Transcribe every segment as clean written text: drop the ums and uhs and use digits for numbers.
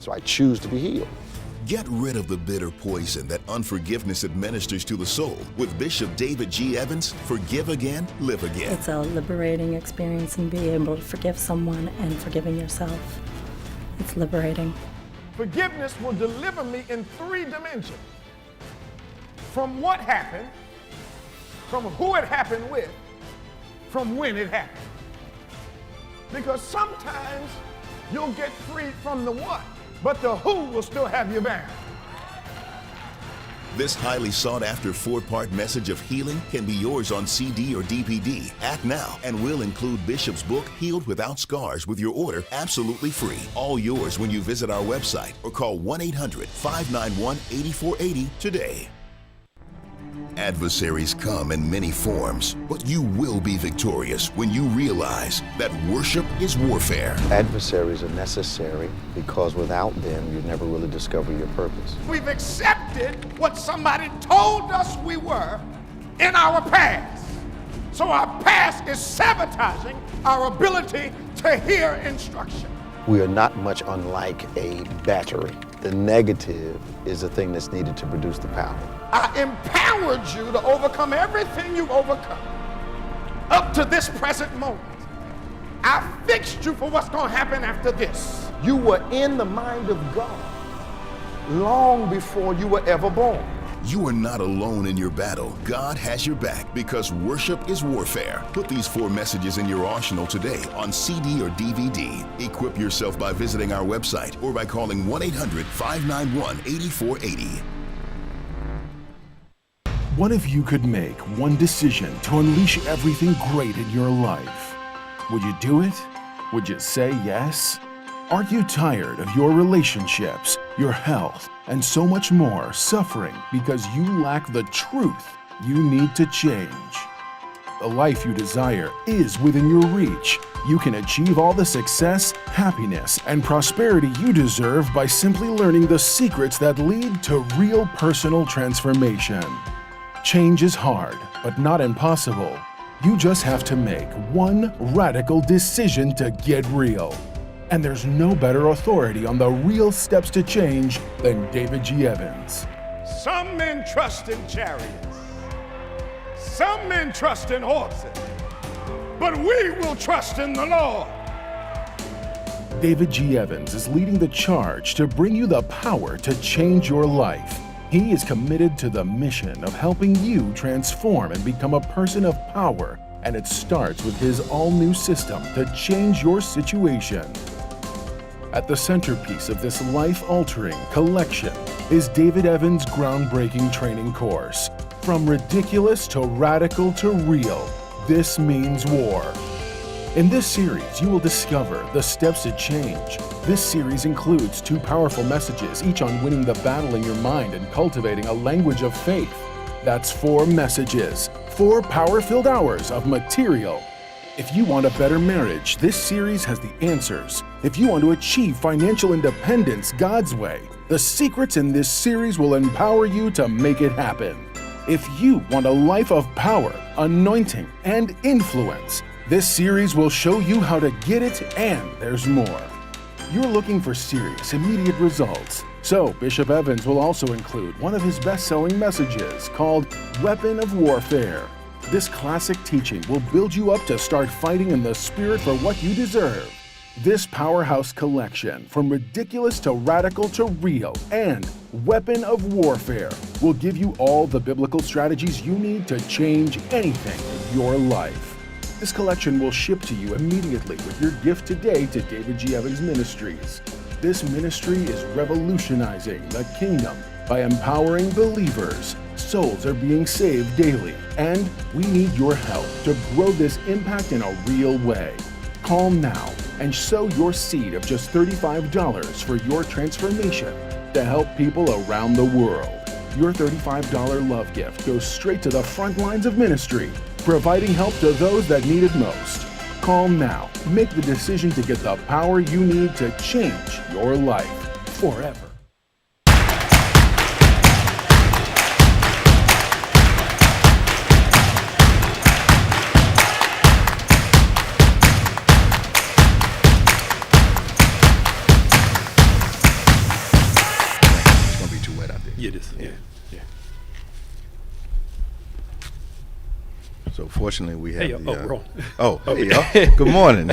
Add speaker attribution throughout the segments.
Speaker 1: So I choose to be healed.
Speaker 2: Get rid of the bitter poison that unforgiveness administers to the soul with Bishop David G. Evans. Forgive again, live again.
Speaker 3: It's a liberating experience, and being able to forgive someone and forgiving yourself. It's liberating.
Speaker 4: Forgiveness will deliver me in 3 dimensions. From what happened, from who it happened with, from when it happened. Because sometimes you'll get free from the what, but the who will still have you bound.
Speaker 2: This highly sought-after 4-part message of healing can be yours on CD or DVD. Act now, and we'll include Bishop's book, Healed Without Scars, with your order absolutely free. All yours when you visit our website or call 1-800-591-8480 today. Adversaries come in many forms, but you will be victorious when you realize that worship is warfare.
Speaker 1: Adversaries are necessary because without them, you never really discover your purpose.
Speaker 4: We've accepted what somebody told us we were in our past. So our past is sabotaging our ability to hear instruction.
Speaker 1: We are not much unlike a battery. The negative is the thing that's needed to produce the power.
Speaker 4: I empowered you to overcome everything you've overcome up to this present moment. I fixed you for what's going to happen after this. You were in the mind of God long before you were ever born.
Speaker 2: You are not alone in your battle. God has your back because worship is warfare. Put these 4 messages in your arsenal today on CD or DVD. Equip yourself by visiting our website or by calling 1-800-591-8480.
Speaker 5: What if you could make one decision to unleash everything great in your life? Would you do it? Would you say yes? Are you tired of your relationships, your health, and so much more suffering because you lack the truth you need to change? The life you desire is within your reach. You can achieve all the success, happiness, and prosperity you deserve by simply learning the secrets that lead to real personal transformation. Change is hard, but not impossible. You just have to make one radical decision to get real. And there's no better authority on the real steps to change than David G. Evans.
Speaker 4: Some men trust in chariots. Some men trust in horses. But we will trust in the Lord.
Speaker 5: David G. Evans is leading the charge to bring you the power to change your life. He is committed to the mission of helping you transform and become a person of power, and it starts with his all-new system to change your situation. At the centerpiece of this life-altering collection is David Evans' groundbreaking training course. From ridiculous to radical to real, this means war. In this series, you will discover the steps to change. This series includes 2 powerful messages, each on winning the battle in your mind and cultivating a language of faith. That's 4 messages, 4 power-filled hours of material. If you want a better marriage, this series has the answers. If you want to achieve financial independence God's way, the secrets in this series will empower you to make it happen. If you want a life of power, anointing, and influence, this series will show you how to get it, and there's more. You're looking for serious, immediate results. So Bishop Evans will also include one of his best-selling messages called Weapon of Warfare. This classic teaching will build you up to start fighting in the spirit for what you deserve. This powerhouse collection, from ridiculous to radical to real, and Weapon of Warfare, will give you all the biblical strategies you need to change anything in your life. This collection will ship to you immediately with your gift today to David G. Evans Ministries. This ministry is revolutionizing the kingdom by empowering believers. Souls are being saved daily, and we need your help to grow this impact in a real way. Call now and sow your seed of just $35 for your transformation to help people around the world. Your $35 love gift goes straight to the front lines of ministry, providing help to those that need it most. Call now. Make the decision to get the power you need to change your life forever.
Speaker 6: Yeah, it is. Yeah.
Speaker 1: So fortunately, we have
Speaker 6: we're on.
Speaker 1: Hey, y'all. Good morning.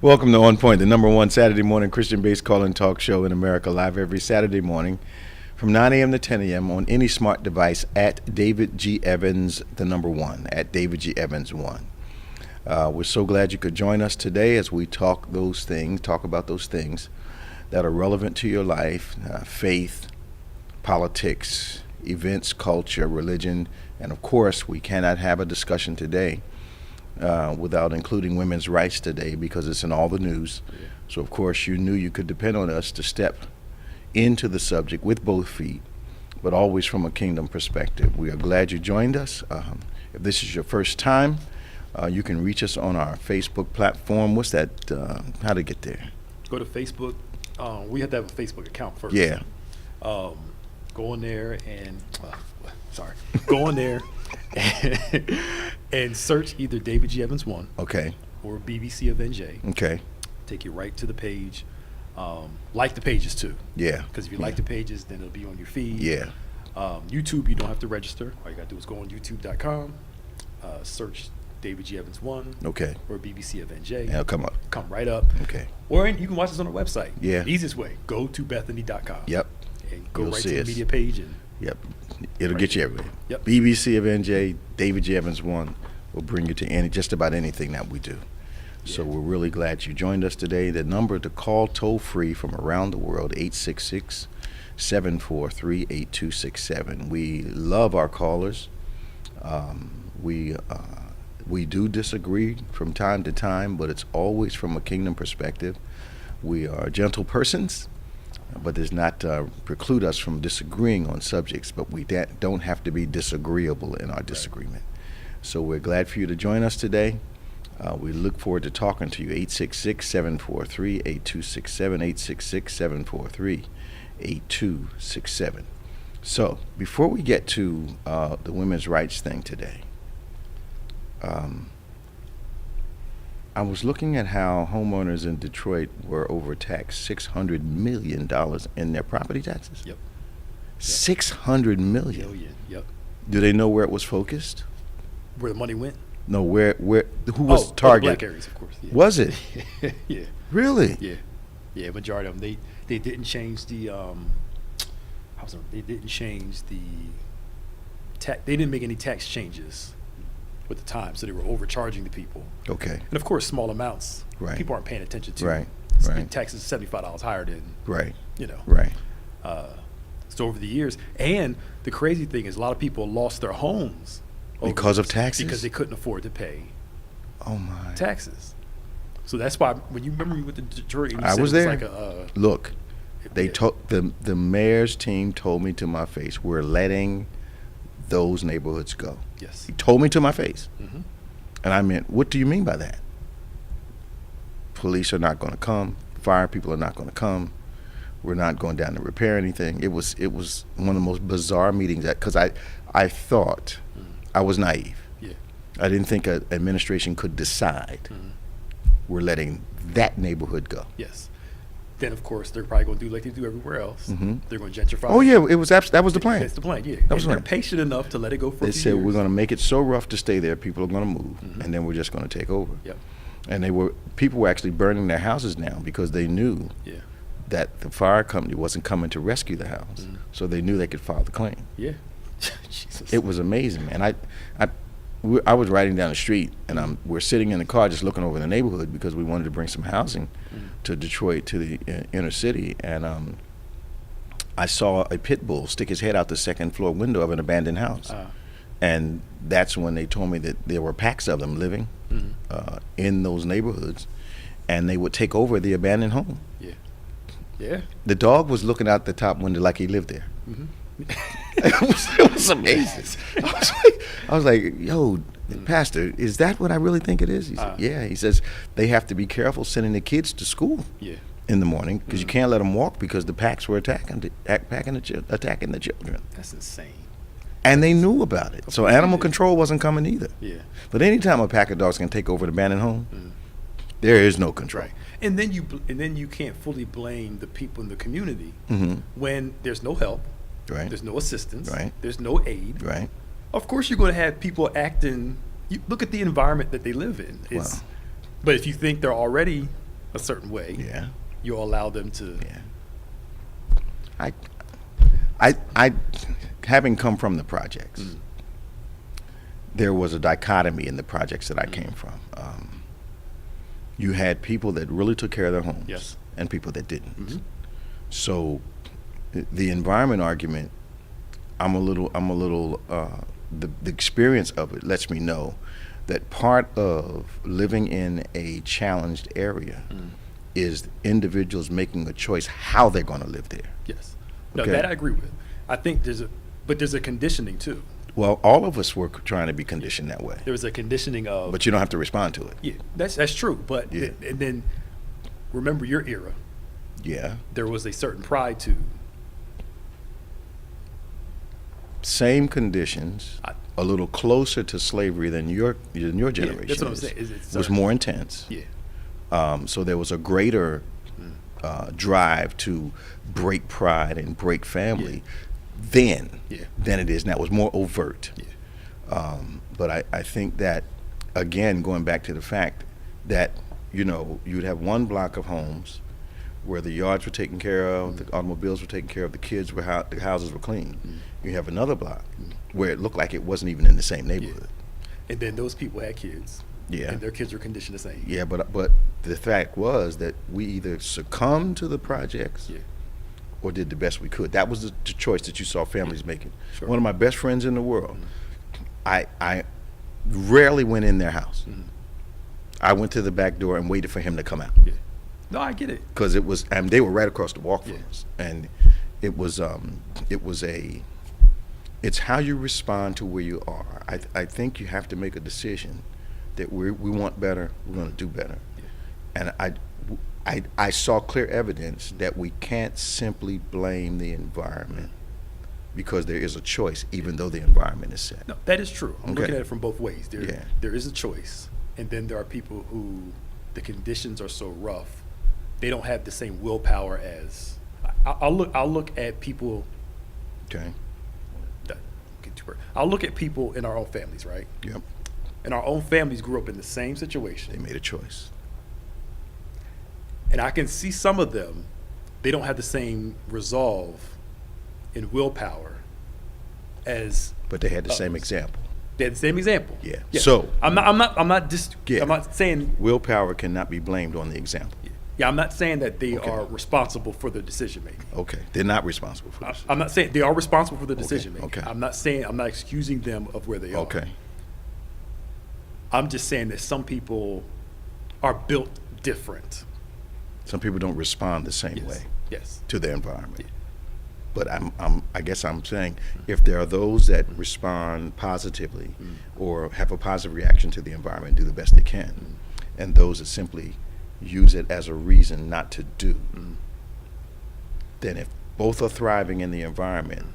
Speaker 1: Welcome to On Point, the #1 Saturday morning Christian-based call-in talk show in America, live every Saturday morning from 9 a.m. to 10 a.m. on any smart device at David G. Evans, the #1, at David G. Evans 1. We're so glad you could join us today as we talk about those things that are relevant to your life, faith, politics, events, culture, religion, and of course, we cannot have a discussion today without including women's rights today because it's in all the news. Yeah. So of course, you knew you could depend on us to step into the subject with both feet, but always from a kingdom perspective. We are glad you joined us. If this is your first time, you can reach us on our Facebook platform. What's that? How to get there?
Speaker 6: Go to Facebook. We have to have a Facebook account first.
Speaker 1: Yeah.
Speaker 6: Go on there and go on there and search either David G. Evans 1 or BBC of NJ.
Speaker 1: Okay.
Speaker 6: Take you right to the page. Like the pages too.
Speaker 1: Yeah.
Speaker 6: Because if you like the pages, then it'll be on your feed.
Speaker 1: Yeah.
Speaker 6: YouTube, you don't have to register. All you got to do is go on youtube.com, search David G. Evans 1 or BBC of NJ.
Speaker 1: It'll come up.
Speaker 6: Come right up.
Speaker 1: Okay.
Speaker 6: Or you can watch us on our website.
Speaker 1: Yeah.
Speaker 6: The easiest way, go to Bethany.com.
Speaker 1: Yep.
Speaker 6: And go
Speaker 1: You'll
Speaker 6: right
Speaker 1: see
Speaker 6: to the
Speaker 1: us.
Speaker 6: media page. And
Speaker 1: Yep. It'll get you everywhere.
Speaker 6: Yep.
Speaker 1: BBC of NJ, David J. Evans 1 will bring you to just about anything that we do. Yeah. So we're really glad you joined us today. The number to call toll free from around the world, 866-743-8267. We love our callers. We do disagree from time to time, but it's always from a kingdom perspective. We are gentle persons, but does not preclude us from disagreeing on subjects, but we don't have to be disagreeable in our disagreement. So we're glad for you to join us today. We look forward to talking to you. 866-743-8267, 866-743-8267. So before we get to the women's rights thing today, I was looking at how homeowners in Detroit were overtaxed $600 million in their property taxes.
Speaker 6: Yep.
Speaker 1: $600 million.
Speaker 6: Yep.
Speaker 1: Do they know where it was focused?
Speaker 6: Where the money went?
Speaker 1: No, who was targeted?
Speaker 6: Black areas, of course. Yeah.
Speaker 1: Was it?
Speaker 6: Yeah.
Speaker 1: Really?
Speaker 6: Yeah. Majority of them. They didn't change the they didn't change the they didn't make any tax changes with the time, so they were overcharging the people.
Speaker 1: Okay.
Speaker 6: And of course, small amounts.
Speaker 1: Right.
Speaker 6: People aren't paying attention to.
Speaker 1: Right.
Speaker 6: So
Speaker 1: Right.
Speaker 6: the tax is $75 higher than.
Speaker 1: Right.
Speaker 6: Right.
Speaker 1: Right.
Speaker 6: So over the years, and the crazy thing is, a lot of people lost their homes
Speaker 1: Because of taxes?
Speaker 6: because they couldn't afford to pay
Speaker 1: Oh my.
Speaker 6: taxes. So that's why when you remember you went to Detroit, and you
Speaker 1: I
Speaker 6: said
Speaker 1: was
Speaker 6: it was
Speaker 1: there.
Speaker 6: like a
Speaker 1: Look, they
Speaker 6: yeah.
Speaker 1: told the mayor's team told me to my face, we're letting those neighborhoods go.
Speaker 6: Yes.
Speaker 1: He told me to my face.
Speaker 6: Mhm.
Speaker 1: And I meant, what do you mean by that? Police are not going to come. Fire people are not going to come. We're not going down to repair anything. It was one of the most bizarre meetings because I thought I was naive.
Speaker 6: Yeah.
Speaker 1: I didn't think an administration could decide we're letting that neighborhood go.
Speaker 6: Yes. Then of course they're probably going to do like they do everywhere else.
Speaker 1: Mhm.
Speaker 6: They're going to gentrify.
Speaker 1: Oh yeah, that was the plan.
Speaker 6: That's the plan. Yeah.
Speaker 1: That was
Speaker 6: And they're
Speaker 1: right.
Speaker 6: patient enough to let it go for
Speaker 1: They
Speaker 6: a few
Speaker 1: said
Speaker 6: years.
Speaker 1: we're going to make it so rough to stay there, people are going to move, and then we're just going to take over.
Speaker 6: Yep.
Speaker 1: And people were actually burning their houses down because they knew
Speaker 6: Yeah.
Speaker 1: that the fire company wasn't coming to rescue the house, so they knew they could file the claim.
Speaker 6: Yeah. Jesus.
Speaker 1: It was amazing, man. I was riding down the street, and we're sitting in the car just looking over the neighborhood because we wanted to bring some housing to Detroit, to the inner city, and I saw a pit bull stick his head out the second floor window of an abandoned house. And that's when they told me that there were packs of them living in those neighborhoods, and they would take over the abandoned home.
Speaker 6: Yeah. Yeah.
Speaker 1: The dog was looking out the top window like he lived there. It was amazing. I was like, yo, Pastor, is that what I really think it is? He said, yeah. He says they have to be careful sending the kids to school in the morning because you can't let them walk because the packs were attacking the children.
Speaker 6: That's insane.
Speaker 1: And they knew about it. So animal control wasn't coming either.
Speaker 6: Yeah.
Speaker 1: But anytime a pack of dogs can take over the abandoned home, There is no control.
Speaker 6: Right. And then you can't fully blame the people in the community when there's no help,
Speaker 1: Right.
Speaker 6: there's no assistance,
Speaker 1: Right.
Speaker 6: there's no aid.
Speaker 1: Right.
Speaker 6: Of course, you're going to have people acting. You look at the environment that they live in.
Speaker 1: Wow.
Speaker 6: But if you think they're already a certain way,
Speaker 1: Yeah.
Speaker 6: you'll allow them to.
Speaker 1: Yeah. I having come from the projects, there was a dichotomy in the projects that I came from. You had people that really took care of their homes,
Speaker 6: Yes.
Speaker 1: and people that didn't. So, the environment argument, I'm a little. The experience of it lets me know that part of living in a challenged area is individuals making a choice how they're going to live there.
Speaker 6: Yes. No,
Speaker 1: Okay.
Speaker 6: that I agree with. I think there's a conditioning too.
Speaker 1: Well, all of us were trying to be conditioned that way,
Speaker 6: There was a conditioning of.
Speaker 1: but you don't have to respond to it.
Speaker 6: Yeah, that's true. But
Speaker 1: Yeah.
Speaker 6: and then remember your era.
Speaker 1: Yeah.
Speaker 6: There was a certain pride to.
Speaker 1: Same conditions, a little closer to slavery than your generation.
Speaker 6: that's what I'm
Speaker 1: is.
Speaker 6: saying. Is it
Speaker 1: was
Speaker 6: certain?
Speaker 1: more intense.
Speaker 6: Yeah.
Speaker 1: So there was a greater drive to break pride and break family then than it is now. It was more overt.
Speaker 6: Yeah.
Speaker 1: But I think that, again, going back to the fact that, you'd have one block of homes where the yards were taken care of, the automobiles were taken care of, the kids were the houses were clean. You have another block where it looked like it wasn't even in the same neighborhood.
Speaker 6: And then those people had kids.
Speaker 1: Yeah.
Speaker 6: And their kids were conditioned the same.
Speaker 1: Yeah, but the fact was that we either succumbed to the projects or did the best we could. That was the choice that you saw families making.
Speaker 6: Sure.
Speaker 1: One of my best friends in the world, I rarely went in their house. I went to the back door and waited for him to come out.
Speaker 6: Yeah. No, I get it.
Speaker 1: Because it was, they were right across the walk from
Speaker 6: Yeah.
Speaker 1: us, and it was it's how you respond to where you are. I think you have to make a decision that we want better, we're going to do better, and I saw clear evidence that we can't simply blame the environment because there is a choice, even though the environment is set.
Speaker 6: No, that is true. I'm
Speaker 1: Okay.
Speaker 6: looking at it from both ways.
Speaker 1: Yeah.
Speaker 6: There is a choice, and then there are people who the conditions are so rough, they don't have the same willpower as. I'll look at people.
Speaker 1: Okay.
Speaker 6: I'll look at people in our own families, right?
Speaker 1: Yep.
Speaker 6: And our own families grew up in the same situation.
Speaker 1: They made a choice.
Speaker 6: And I can see some of them, they don't have the same resolve and willpower as.
Speaker 1: But they had the same
Speaker 6: others.
Speaker 1: example.
Speaker 6: They had the same example.
Speaker 1: Yeah. So-
Speaker 6: I'm not saying.
Speaker 1: Willpower cannot be blamed on the example.
Speaker 6: Yeah, I'm not saying that they
Speaker 1: Okay.
Speaker 6: are responsible for the decision making.
Speaker 1: Okay. They're not responsible for this.
Speaker 6: I'm not saying they are responsible for the decision making.
Speaker 1: okay.
Speaker 6: I'm not excusing them of where they are.
Speaker 1: Okay.
Speaker 6: I'm just saying that some people are built different.
Speaker 1: Some people don't respond the same
Speaker 6: Yes.
Speaker 1: way
Speaker 6: Yes.
Speaker 1: to their environment.
Speaker 6: Yeah.
Speaker 1: But I guess I'm saying if there are those that respond positively or have a positive reaction to the environment, do the best they can, and those that simply use it as a reason not to do, then if both are thriving in the environment,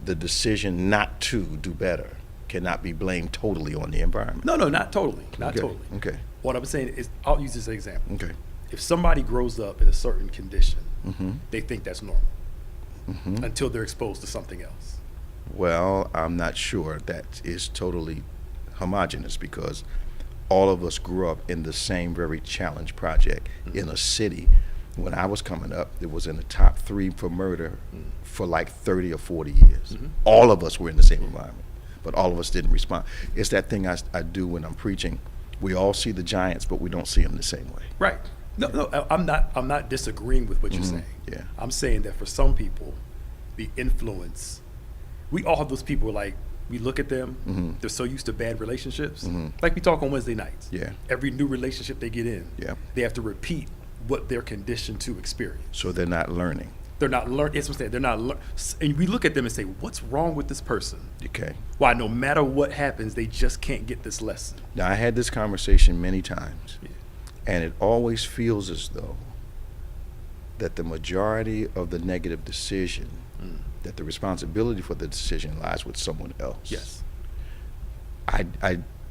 Speaker 1: the decision not to do better cannot be blamed totally on the environment.
Speaker 6: No, not totally. Not
Speaker 1: Okay.
Speaker 6: totally.
Speaker 1: Okay.
Speaker 6: What I'm saying is, I'll use this example.
Speaker 1: Okay.
Speaker 6: If somebody grows up in a certain condition, they think that's normal until they're exposed to something else.
Speaker 1: Well, I'm not sure that is totally homogenous because all of us grew up in the same very challenged project in a city. When I was coming up, it was in the top 3 for murder for like 30 or 40 years. All of us were in the same environment, but all of us didn't respond. It's that thing I do when I'm preaching. We all see the giants, but we don't see them the same way.
Speaker 6: Right. No, I'm not disagreeing with what you're saying.
Speaker 1: Yeah.
Speaker 6: I'm saying that for some people, the influence, we all have those people like, we look at them, they're so used to bad relationships. Like we talk on Wednesday nights.
Speaker 1: Yeah.
Speaker 6: Every new relationship they get in,
Speaker 1: Yeah.
Speaker 6: they have to repeat what they're conditioned to experience.
Speaker 1: So they're not learning.
Speaker 6: They're not learning. That's what I'm saying. They're not and we look at them and say, what's wrong with this person?
Speaker 1: Okay.
Speaker 6: Why no matter what happens, they just can't get this lesson.
Speaker 1: Now, I had this conversation many times,
Speaker 6: Yeah.
Speaker 1: and it always feels as though that the majority of the negative decision, that the responsibility for the decision lies with someone else.
Speaker 6: Yes.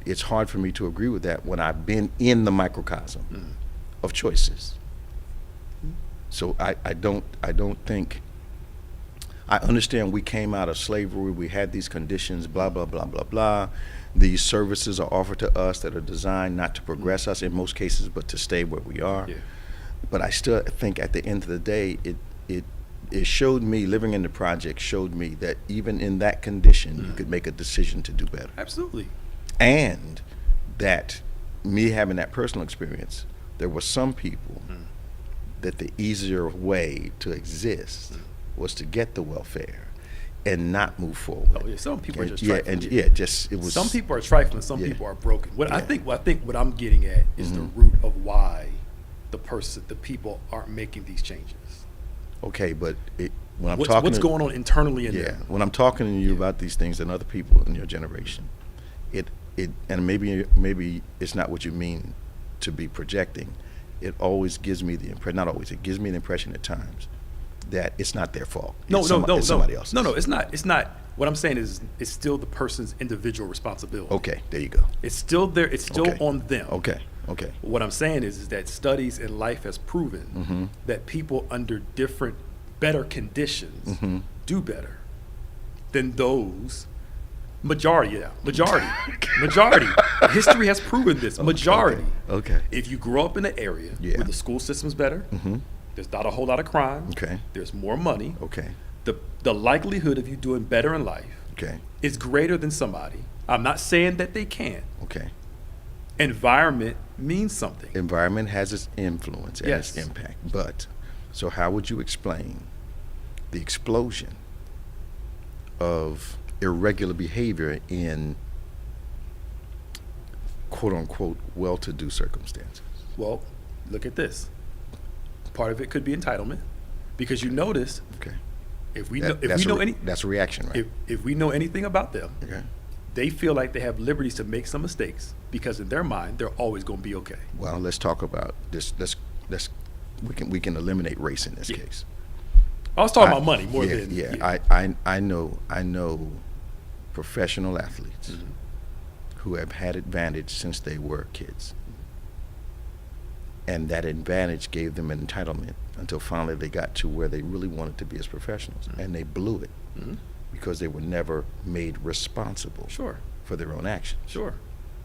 Speaker 1: It's hard for me to agree with that when I've been in the microcosm of choices. So I don't think, I understand we came out of slavery, we had these conditions, blah, blah, blah, blah, blah. These services are offered to us that are designed not to progress us in most cases, but to stay where we are.
Speaker 6: Yeah.
Speaker 1: But I still think at the end of the day, it showed me, living in the project showed me that even in that condition, you could make a decision to do better.
Speaker 6: Absolutely.
Speaker 1: And that me having that personal experience, there were some people that the easier way to exist was to get the welfare and not move forward.
Speaker 6: Oh yeah, some people are just
Speaker 1: yeah,
Speaker 6: trifling.
Speaker 1: it was.
Speaker 6: Some people are trifling, some
Speaker 1: Yeah.
Speaker 6: people are broken. I
Speaker 1: Yeah.
Speaker 6: think what I'm getting at is the root of why the people aren't making these changes.
Speaker 1: Okay, but when I'm
Speaker 6: What's
Speaker 1: talking,
Speaker 6: going on internally in
Speaker 1: yeah,
Speaker 6: them?
Speaker 1: when I'm talking to you about these things and other people in your generation, and maybe it's not what you mean to be projecting. It always gives me the impression, not always, it gives me the impression at times that it's not their fault. It's somebody else's.
Speaker 6: No, it's not. It's not. What I'm saying is, it's still the person's individual responsibility.
Speaker 1: Okay, there you go.
Speaker 6: It's still there. It's still
Speaker 1: Okay.
Speaker 6: on them.
Speaker 1: Okay.
Speaker 6: What I'm saying is that studies in life has proven that people under better conditions do better than those. Majority. History has proven this. Majority.
Speaker 1: Okay.
Speaker 6: If you grow up in an area where the school system's better, there's not a whole lot of crime.
Speaker 1: Okay.
Speaker 6: There's more money.
Speaker 1: Okay.
Speaker 6: The likelihood of you doing better in life
Speaker 1: Okay.
Speaker 6: is greater than somebody. I'm not saying that they can't.
Speaker 1: Okay.
Speaker 6: Environment means something.
Speaker 1: Environment has its influence and
Speaker 6: Yes.
Speaker 1: its impact. But, so how would you explain the explosion of irregular behavior in quote unquote well-to-do circumstances?
Speaker 6: Well, look at this. Part of it could be entitlement, because you notice
Speaker 1: Okay.
Speaker 6: if we
Speaker 1: That-
Speaker 6: know
Speaker 1: that's a
Speaker 6: any
Speaker 1: that's a reaction, right?
Speaker 6: if we know anything about them,
Speaker 1: Okay.
Speaker 6: they feel like they have liberties to make some mistakes because in their mind they're always going to be okay.
Speaker 1: Well, let's talk about this. We can eliminate race in this
Speaker 6: Yeah.
Speaker 1: case.
Speaker 6: I was talking about money more
Speaker 1: yeah,
Speaker 6: than
Speaker 1: yeah. I know professional athletes who have had advantage since they were kids, and that advantage gave them an entitlement until finally they got to where they really wanted to be as professionals, and they blew it because they were never made responsible
Speaker 6: Sure.
Speaker 1: for their own actions.
Speaker 6: Sure.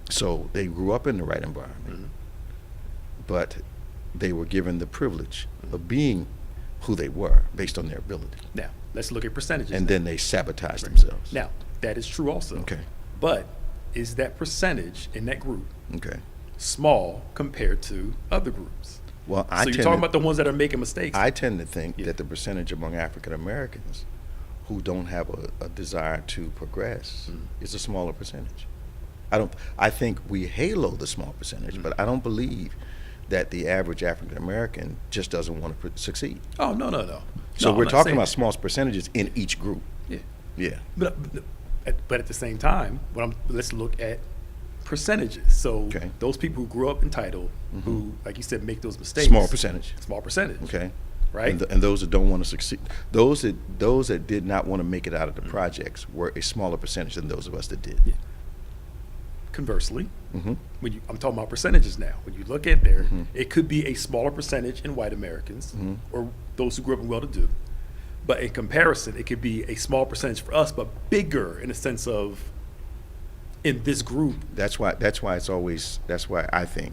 Speaker 1: So they grew up in the right environment, but they were given the privilege of being who they were based on their ability.
Speaker 6: Now, let's look at percentages.
Speaker 1: And then they sabotaged themselves.
Speaker 6: Now, that is true also.
Speaker 1: Okay.
Speaker 6: But is that percentage in that group
Speaker 1: Okay.
Speaker 6: small compared to other groups?
Speaker 1: Well,
Speaker 6: So you're talking about the ones that are making mistakes.
Speaker 1: I tend to think
Speaker 6: Yeah.
Speaker 1: that the percentage among African Americans who don't have a desire to progress is a smaller percentage. I think we halo the small percentage, but I don't believe that the average African American just doesn't want to succeed.
Speaker 6: Oh, no.
Speaker 1: So
Speaker 6: No, I'm
Speaker 1: we're
Speaker 6: not
Speaker 1: talking
Speaker 6: saying
Speaker 1: about
Speaker 6: that.
Speaker 1: small percentages in each group.
Speaker 6: Yeah.
Speaker 1: Yeah.
Speaker 6: But at the same time, let's look at percentages. So
Speaker 1: Okay.
Speaker 6: those people who grew up entitled, who, like you said, make those mistakes.
Speaker 1: Small percentage.
Speaker 6: Small percentage.
Speaker 1: Okay.
Speaker 6: Right?
Speaker 1: And those that don't want to succeed, those that did not want to make it out of the projects were a smaller percentage than those of us that did.
Speaker 6: Yeah. Conversely,
Speaker 1: Mm-hmm.
Speaker 6: I'm talking about percentages now. When you look at there, it could be a smaller percentage in white Americans or those who grew up in well-to-do. But in comparison, it could be a small percentage for us, but bigger in the sense of in this group.
Speaker 1: That's why I think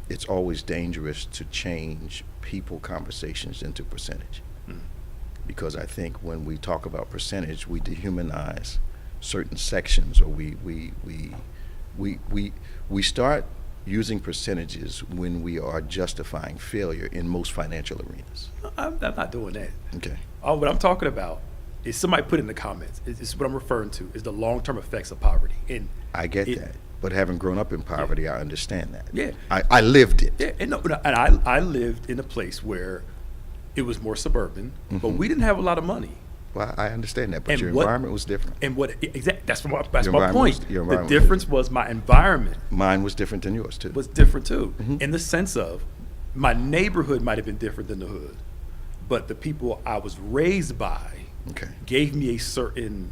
Speaker 1: it's always dangerous to change people conversations into percentage, because I think when we talk about percentage, we dehumanize certain sections, or we start using percentages when we are justifying failure in most financial arenas.
Speaker 6: I'm not doing that.
Speaker 1: Okay.
Speaker 6: What I'm talking about is somebody put in the comments. Is what I'm referring to is the long-term effects of poverty. And
Speaker 1: I get that. But having grown up in poverty, I understand that.
Speaker 6: Yeah.
Speaker 1: I lived it.
Speaker 6: Yeah, and I lived in a place where it was more suburban, but we didn't have a lot of money.
Speaker 1: Well, I understand that, but
Speaker 6: And
Speaker 1: your
Speaker 6: what-
Speaker 1: environment was different.
Speaker 6: And that's
Speaker 1: Your
Speaker 6: my
Speaker 1: environment
Speaker 6: point.
Speaker 1: was- your
Speaker 6: The
Speaker 1: environment was
Speaker 6: difference was my environment
Speaker 1: Mine was different than yours, too.
Speaker 6: was different too, in the sense of my neighborhood might have been different than the hood, but the people I was raised by
Speaker 1: Okay.
Speaker 6: gave me a certain,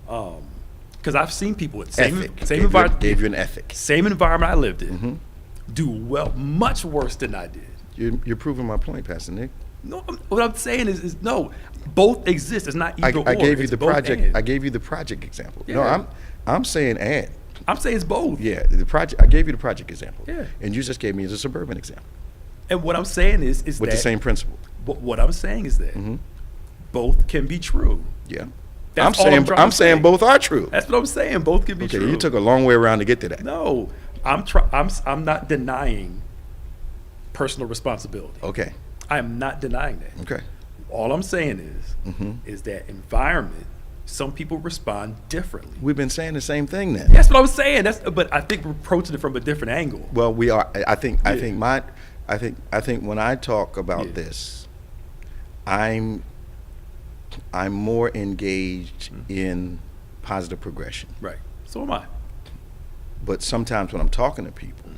Speaker 6: because I've seen people with
Speaker 1: Ethic.
Speaker 6: same environment,
Speaker 1: Gave you an ethic.
Speaker 6: same environment I lived in, do much worse than I did.
Speaker 1: You're proving my point, Pastor Nick.
Speaker 6: No, what I'm saying is no, both exist. It's not either or.
Speaker 1: I gave you
Speaker 6: It's
Speaker 1: the
Speaker 6: both
Speaker 1: project.
Speaker 6: and.
Speaker 1: I gave you the project example.
Speaker 6: Yeah.
Speaker 1: No, I'm saying and.
Speaker 6: I'm saying it's both.
Speaker 1: Yeah, the project. I gave you the project example.
Speaker 6: Yeah.
Speaker 1: And you just gave me the suburban example
Speaker 6: And what I'm saying is
Speaker 1: with
Speaker 6: that
Speaker 1: the same principle.
Speaker 6: What I'm saying is that both can be true.
Speaker 1: Yeah.
Speaker 6: That's
Speaker 1: I'm
Speaker 6: all
Speaker 1: saying
Speaker 6: trying
Speaker 1: I'm
Speaker 6: to
Speaker 1: saying
Speaker 6: say.
Speaker 1: both are true.
Speaker 6: That's what I'm saying. Both can be
Speaker 1: Okay,
Speaker 6: true.
Speaker 1: you took a long way around to get to that.
Speaker 6: No, I'm not denying personal responsibility.
Speaker 1: Okay.
Speaker 6: I am not denying that.
Speaker 1: Okay.
Speaker 6: All I'm saying is that environment. Some people respond differently.
Speaker 1: We've been saying the same thing then.
Speaker 6: That's what I was saying. But I think we're approaching it from a different angle.
Speaker 1: Well, we are. I think
Speaker 6: Yeah.
Speaker 1: when I talk about
Speaker 6: Yeah.
Speaker 1: this, I'm more engaged in positive progression.
Speaker 6: Right. So am I.
Speaker 1: But sometimes when I'm talking to people,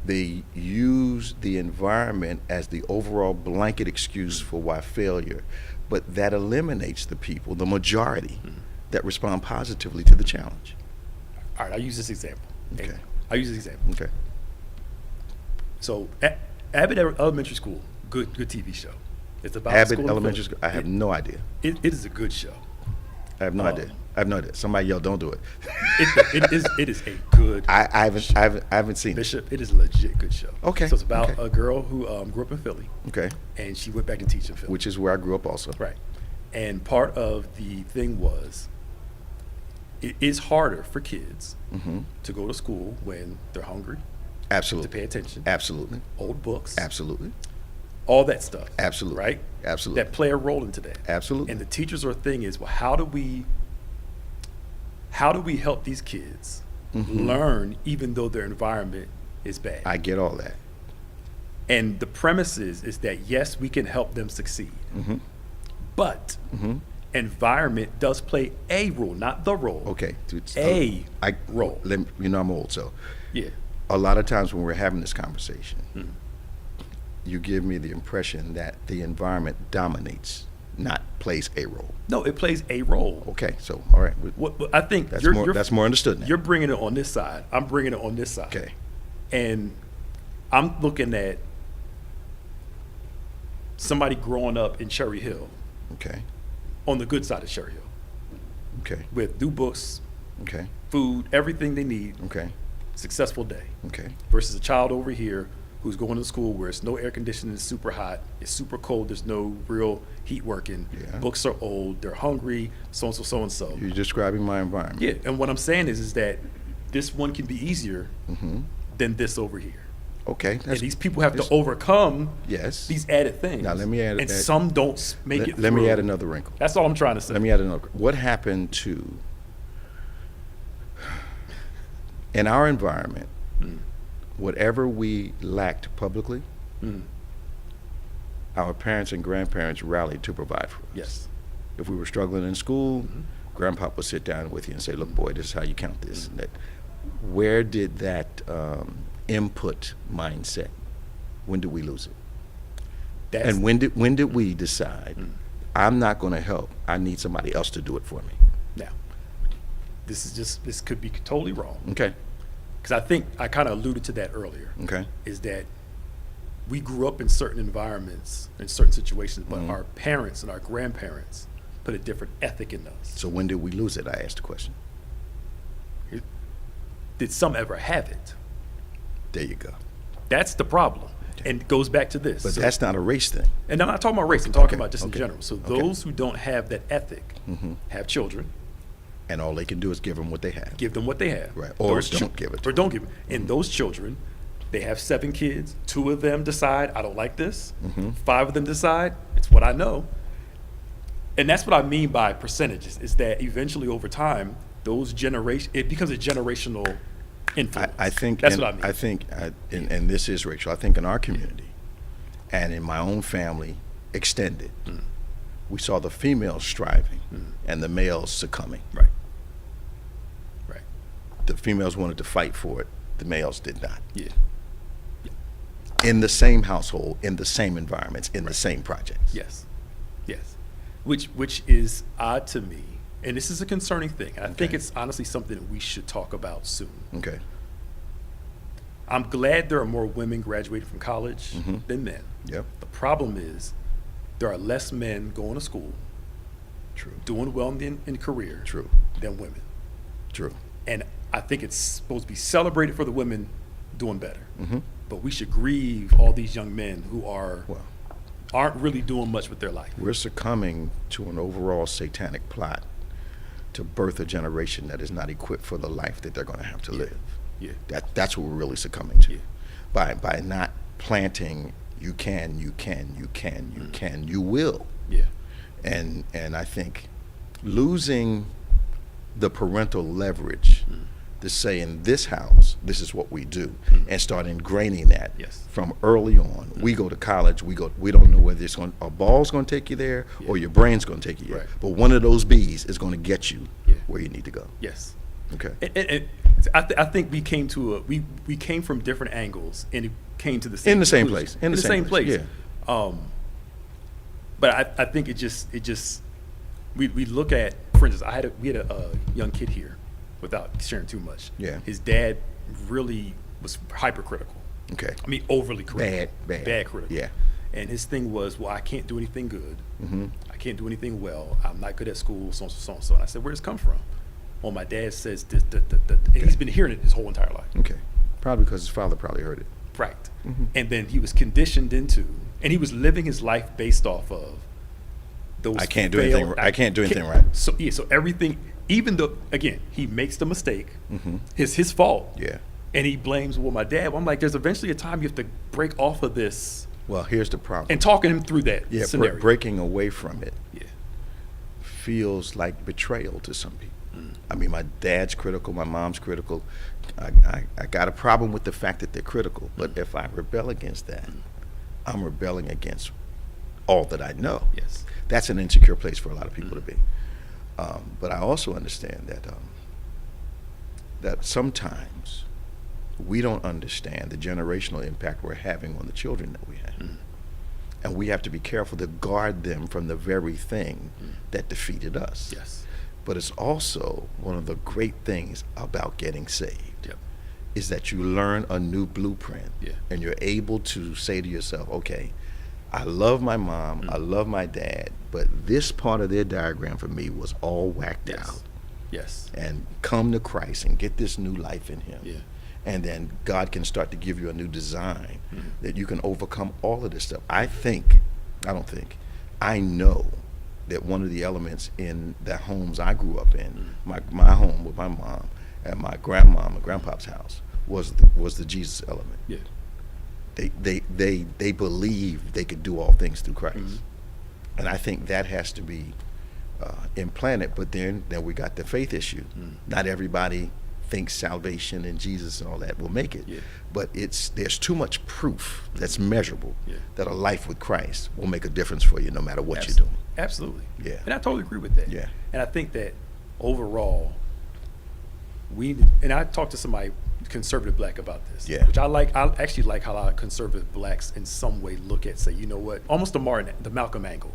Speaker 1: they use the environment as the overall blanket excuse for why failure, but that eliminates the people, the majority, that respond positively to the challenge.
Speaker 6: All right. I'll use this example.
Speaker 1: Okay.
Speaker 6: I'll use this example.
Speaker 1: Okay.
Speaker 6: So Abbott Elementary School, good TV show. It's about
Speaker 1: Abbott
Speaker 6: school
Speaker 1: Elementary School. I have no idea.
Speaker 6: It is a good show.
Speaker 1: I have no idea. I have no idea. Somebody yell, "Don't do it."
Speaker 6: It is a good.
Speaker 1: I haven't seen it.
Speaker 6: Bishop. It is a legit good show.
Speaker 1: Okay,
Speaker 6: So it's about
Speaker 1: okay.
Speaker 6: a girl who grew up in Philly,
Speaker 1: Okay.
Speaker 6: and she went back to teach in Philly.
Speaker 1: Which is where I grew up also.
Speaker 6: Right. And part of the thing was, it is harder for kids to go to school when they're hungry, to
Speaker 1: Absolutely.
Speaker 6: pay attention,
Speaker 1: Absolutely.
Speaker 6: old books,
Speaker 1: Absolutely.
Speaker 6: all that stuff.
Speaker 1: Absolutely.
Speaker 6: Right?
Speaker 1: Absolutely.
Speaker 6: That play a role into that.
Speaker 1: Absolutely.
Speaker 6: And the teachers are thing is, well, how do we help these kids learn even though their environment is bad?
Speaker 1: I get all that.
Speaker 6: And the premise is that yes, we can help them succeed. But environment does play a role, not the role.
Speaker 1: Okay.
Speaker 6: Role.
Speaker 1: I'm old, so
Speaker 6: Yeah.
Speaker 1: a lot of times when we're having this conversation, you give me the impression that the environment dominates, not plays a role.
Speaker 6: No, it plays a role.
Speaker 1: Okay, so all right,
Speaker 6: What I think
Speaker 1: that's
Speaker 6: you're
Speaker 1: more understood now.
Speaker 6: You're bringing it on this side. I'm bringing it on this side.
Speaker 1: Okay.
Speaker 6: And I'm looking at somebody growing up in Cherry Hill,
Speaker 1: Okay.
Speaker 6: on the good side of Cherry Hill,
Speaker 1: Okay.
Speaker 6: with new books,
Speaker 1: Okay.
Speaker 6: food, everything they need,
Speaker 1: Okay.
Speaker 6: successful day,
Speaker 1: Okay.
Speaker 6: versus a child over here who's going to school where it's no air conditioning, it's super hot, it's super cold, there's no real heat working,
Speaker 1: Yeah.
Speaker 6: books are old, they're hungry, so and so.
Speaker 1: You're describing my environment.
Speaker 6: Yeah, and what I'm saying is that this one can be easier than this over here.
Speaker 1: Okay.
Speaker 6: And these people have to overcome
Speaker 1: Yes.
Speaker 6: these added things.
Speaker 1: Now, let me add-
Speaker 6: and some don't make it
Speaker 1: Let me
Speaker 6: through.
Speaker 1: add another wrinkle.
Speaker 6: That's all I'm trying to say.
Speaker 1: Let me add another. What happened to in our environment? Whatever we lacked publicly, our parents and grandparents rallied to provide for us.
Speaker 6: Yes.
Speaker 1: If we were struggling in school, Grandpa would sit down with you and say, "Look, boy, this is how you count this." And that. Where did that input mindset? When did we lose it?
Speaker 6: That's,
Speaker 1: And when did we decide? I'm not going to help. I need somebody else to do it for me.
Speaker 6: now, this could be totally wrong.
Speaker 1: Okay.
Speaker 6: Because I think I kind of alluded to that earlier.
Speaker 1: Okay.
Speaker 6: Is that we grew up in certain environments, in certain situations, but our parents and our grandparents put a different ethic in us.
Speaker 1: So when did we lose it? I asked the question.
Speaker 6: Did some ever have it?
Speaker 1: There you go.
Speaker 6: That's the problem. And it goes back to this.
Speaker 1: But
Speaker 6: So-
Speaker 1: that's not a race thing.
Speaker 6: and I'm not talking about race, I'm talking
Speaker 1: Okay,
Speaker 6: about just in
Speaker 1: okay,
Speaker 6: general. So
Speaker 1: okay.
Speaker 6: those who don't have that ethic have children,
Speaker 1: And all they can do is give them what they have.
Speaker 6: give them what they have.
Speaker 1: Right, or
Speaker 6: Those
Speaker 1: don't give it to
Speaker 6: Or don't give it. And those children, they have 7 kids. 2 of them decide, I don't like this. 5 of them decide, it's what I know. And that's what I mean by percentages, is that eventually over time, it becomes a generational influence.
Speaker 1: I think
Speaker 6: that's
Speaker 1: in,
Speaker 6: what I mean.
Speaker 1: I think, and this is Rachel, I think in our community and in my own family extended, we saw the females striving and the males succumbing.
Speaker 6: Right. Right.
Speaker 1: The females wanted to fight for it. The males did not.
Speaker 6: Yeah.
Speaker 1: In the same household, in the same environments, in the same projects.
Speaker 6: Yes. Yes. Which is odd to me. And this is a concerning thing. And I think
Speaker 1: Okay.
Speaker 6: it's honestly something that we should talk about soon.
Speaker 1: Okay.
Speaker 6: I'm glad there are more women graduating from college than men.
Speaker 1: Yep.
Speaker 6: The problem is there are less men going to school,
Speaker 1: True.
Speaker 6: doing well in career,
Speaker 1: True.
Speaker 6: than women.
Speaker 1: True.
Speaker 6: And I think it's supposed to be celebrated for the women doing better. But we should grieve all these young men who aren't really doing much with their life.
Speaker 1: We're succumbing to an overall satanic plot to birth a generation that is not equipped for the life that they're going to have to live.
Speaker 6: Yeah.
Speaker 1: That's what we're really succumbing to.
Speaker 6: Yeah.
Speaker 1: By not planting, you will.
Speaker 6: Yeah.
Speaker 1: And I think losing the parental leverage to say in this house, this is what we do, and start ingraining that
Speaker 6: Yes.
Speaker 1: from early on. We go to college, we don't know whether a ball's going to take you there or your brain's going to take you there.
Speaker 6: Right.
Speaker 1: But one of those B's is going to get you where you need to go.
Speaker 6: Yes.
Speaker 1: Okay.
Speaker 6: And I think we came we came from different angles and it came to the same
Speaker 1: In the same
Speaker 6: conclusion.
Speaker 1: place. In the same place, yeah.
Speaker 6: But I think it just we look at, for instance, we had a young kid here, without sharing too much.
Speaker 1: Yeah.
Speaker 6: His dad really was hypercritical.
Speaker 1: Okay.
Speaker 6: I mean, overly critical.
Speaker 1: Bad
Speaker 6: critical.
Speaker 1: Yeah.
Speaker 6: And his thing was, well, I can't do anything good. I can't do anything well. I'm not good at school, so and so and so. And I said, where does this come from? Well, my dad says this, and he's been hearing it his whole entire life.
Speaker 1: Okay. Probably because his father probably heard it.
Speaker 6: Right. And then he was conditioned into, and he was living his life based off of those.
Speaker 1: I can't do anything right.
Speaker 6: So everything, even though, again, he makes the mistake, it's his fault.
Speaker 1: Yeah.
Speaker 6: And he blames, well, my dad. Well, I'm like, there's eventually a time you have to break off of this.
Speaker 1: Well, here's the problem.
Speaker 6: And talking him through that scenario.
Speaker 1: Breaking away from it
Speaker 6: Yeah.
Speaker 1: feels like betrayal to some people. I mean, my dad's critical, my mom's critical. I got a problem with the fact that they're critical, but if I rebel against that, I'm rebelling against all that I know.
Speaker 6: Yes.
Speaker 1: That's an insecure place for a lot of people to be. But I also understand that sometimes we don't understand the generational impact we're having on the children that we have. And we have to be careful to guard them from the very thing that defeated us.
Speaker 6: Yes.
Speaker 1: But it's also one of the great things about getting saved.
Speaker 6: Yep.
Speaker 1: Is that you learn a new blueprint.
Speaker 6: Yeah.
Speaker 1: And you're able to say to yourself, okay, I love my mom, I love my dad, but this part of their diagram for me was all whacked out.
Speaker 6: Yes.
Speaker 1: And come to Christ and get this new life in him.
Speaker 6: Yeah.
Speaker 1: And then God can start to give you a new design that you can overcome all of this stuff. I know that one of the elements in the homes I grew up in, my home with my mom and my grandmom and grandpa's house, was the Jesus element.
Speaker 6: Yeah.
Speaker 1: They believed they could do all things through Christ. And I think that has to be implanted. But then we got the faith issue. Not everybody thinks salvation and Jesus and all that will make it.
Speaker 6: Yeah.
Speaker 1: But there's too much proof that's measurable that a life with Christ will make a difference for you no matter what you're doing.
Speaker 6: Absolutely.
Speaker 1: Yeah.
Speaker 6: And I totally agree with that.
Speaker 1: Yeah.
Speaker 6: And I think that overall, and I talked to somebody conservative black about this.
Speaker 1: Yeah.
Speaker 6: Which I actually like how a lot of conservative blacks in some way look at, say, you know what, almost the Malcolm angle.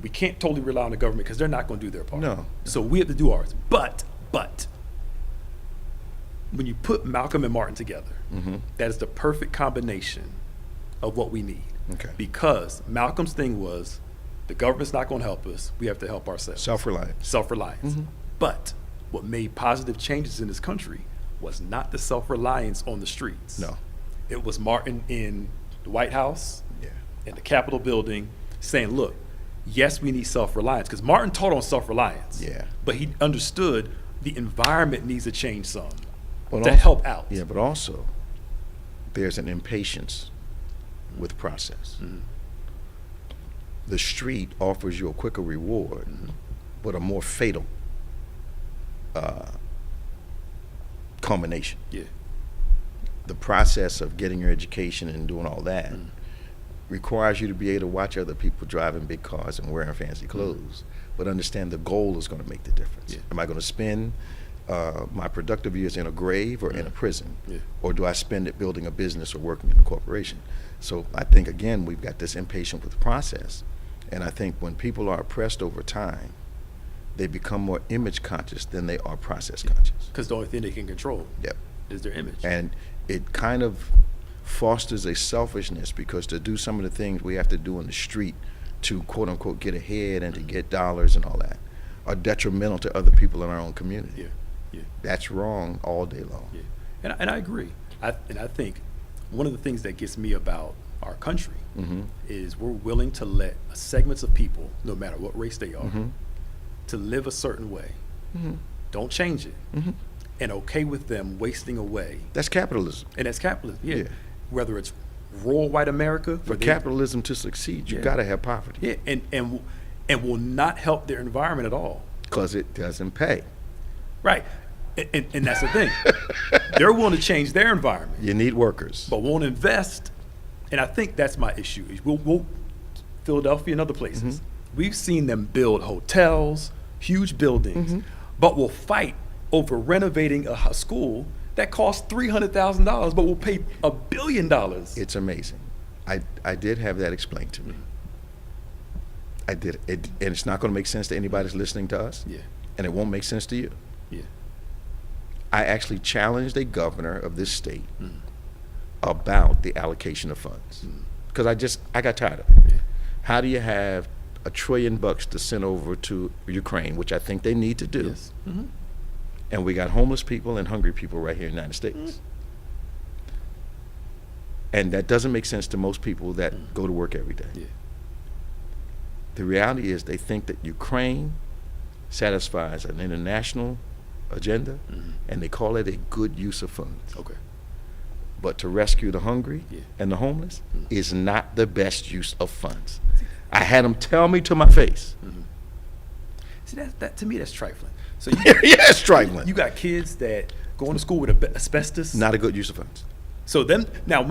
Speaker 6: We can't totally rely on the government because they're not going to do their part.
Speaker 1: No.
Speaker 6: So we have to do ours. But when you put Malcolm and Martin together, that is the perfect combination of what we need.
Speaker 1: Okay.
Speaker 6: Because Malcolm's thing was, the government's not going to help us. We have to help ourselves. Self-reliance. But what made positive changes in this country was not the self-reliance on the streets.
Speaker 1: No.
Speaker 6: It was Martin in the White House, in the Capitol building, saying, look, yes, we need self-reliance. Because Martin taught on self-reliance.
Speaker 1: Yeah.
Speaker 6: But he understood the environment needs to change some
Speaker 1: But
Speaker 6: to
Speaker 1: also-
Speaker 6: help out.
Speaker 1: Yeah, but also there's an impatience with process. The street offers you a quicker reward, but a more fatal culmination.
Speaker 6: Yeah.
Speaker 1: The process of getting your education and doing all that requires you to be able to watch other people driving big cars and wearing fancy clothes, but understand the goal is going to make the difference.
Speaker 6: Yeah.
Speaker 1: Am I going to spend my productive years in a grave or in a prison?
Speaker 6: Yeah.
Speaker 1: Or do I spend it building a business or working in a corporation? So I think, again, we've got this impatience with the process. And I think when people are oppressed over time, they become more image conscious than they are process conscious.
Speaker 6: Because the only thing they can control.
Speaker 1: Yep.
Speaker 6: Is their image.
Speaker 1: And it kind of fosters a selfishness, because to do some of the things we have to do in the street to quote unquote get ahead and to get dollars and all that are detrimental to other people in our own community.
Speaker 6: Yeah.
Speaker 1: That's wrong all day long.
Speaker 6: Yeah. And I agree. I think one of the things that gets me about our country is we're willing to let segments of people, no matter what race they are, to live a certain way. Don't change it. And okay with them wasting away.
Speaker 1: That's capitalism.
Speaker 6: And that's capitalism. Yeah. Whether it's rural white America.
Speaker 1: For capitalism to succeed, you got to have poverty.
Speaker 6: Yeah. And will not help their environment at all.
Speaker 1: Because it doesn't pay.
Speaker 6: Right. And that's the thing. They're willing to change their environment.
Speaker 1: You need workers.
Speaker 6: But won't invest. And I think that's my issue. We'll Philadelphia and other places. We've seen them build hotels, huge buildings, but will fight over renovating a school that costs $300,000, but will pay $1 billion.
Speaker 1: It's amazing. I did have that explained to me. I did. And it's not going to make sense to anybody that's listening to us.
Speaker 6: Yeah.
Speaker 1: And it won't make sense to you.
Speaker 6: Yeah.
Speaker 1: I actually challenged a governor of this state about the allocation of funds, because I got tired of it.
Speaker 6: Yeah.
Speaker 1: How do you have $1 trillion to send over to Ukraine, which I think they need to do,
Speaker 6: Yes.
Speaker 1: and we got homeless people and hungry people right here in the United States? And that doesn't make sense to most people that go to work every day.
Speaker 6: Yeah.
Speaker 1: The reality is they think that Ukraine satisfies an international agenda, and they call it a good use of funds.
Speaker 6: Okay.
Speaker 1: But to rescue the hungry
Speaker 6: Yeah.
Speaker 1: and the homeless is not the best use of funds. I had them tell me to my face.
Speaker 6: See, that to me, that's trifling. So
Speaker 1: Yeah, it's trifling.
Speaker 6: you got kids that going to school with asbestos.
Speaker 1: Not a good use of funds.
Speaker 6: So them now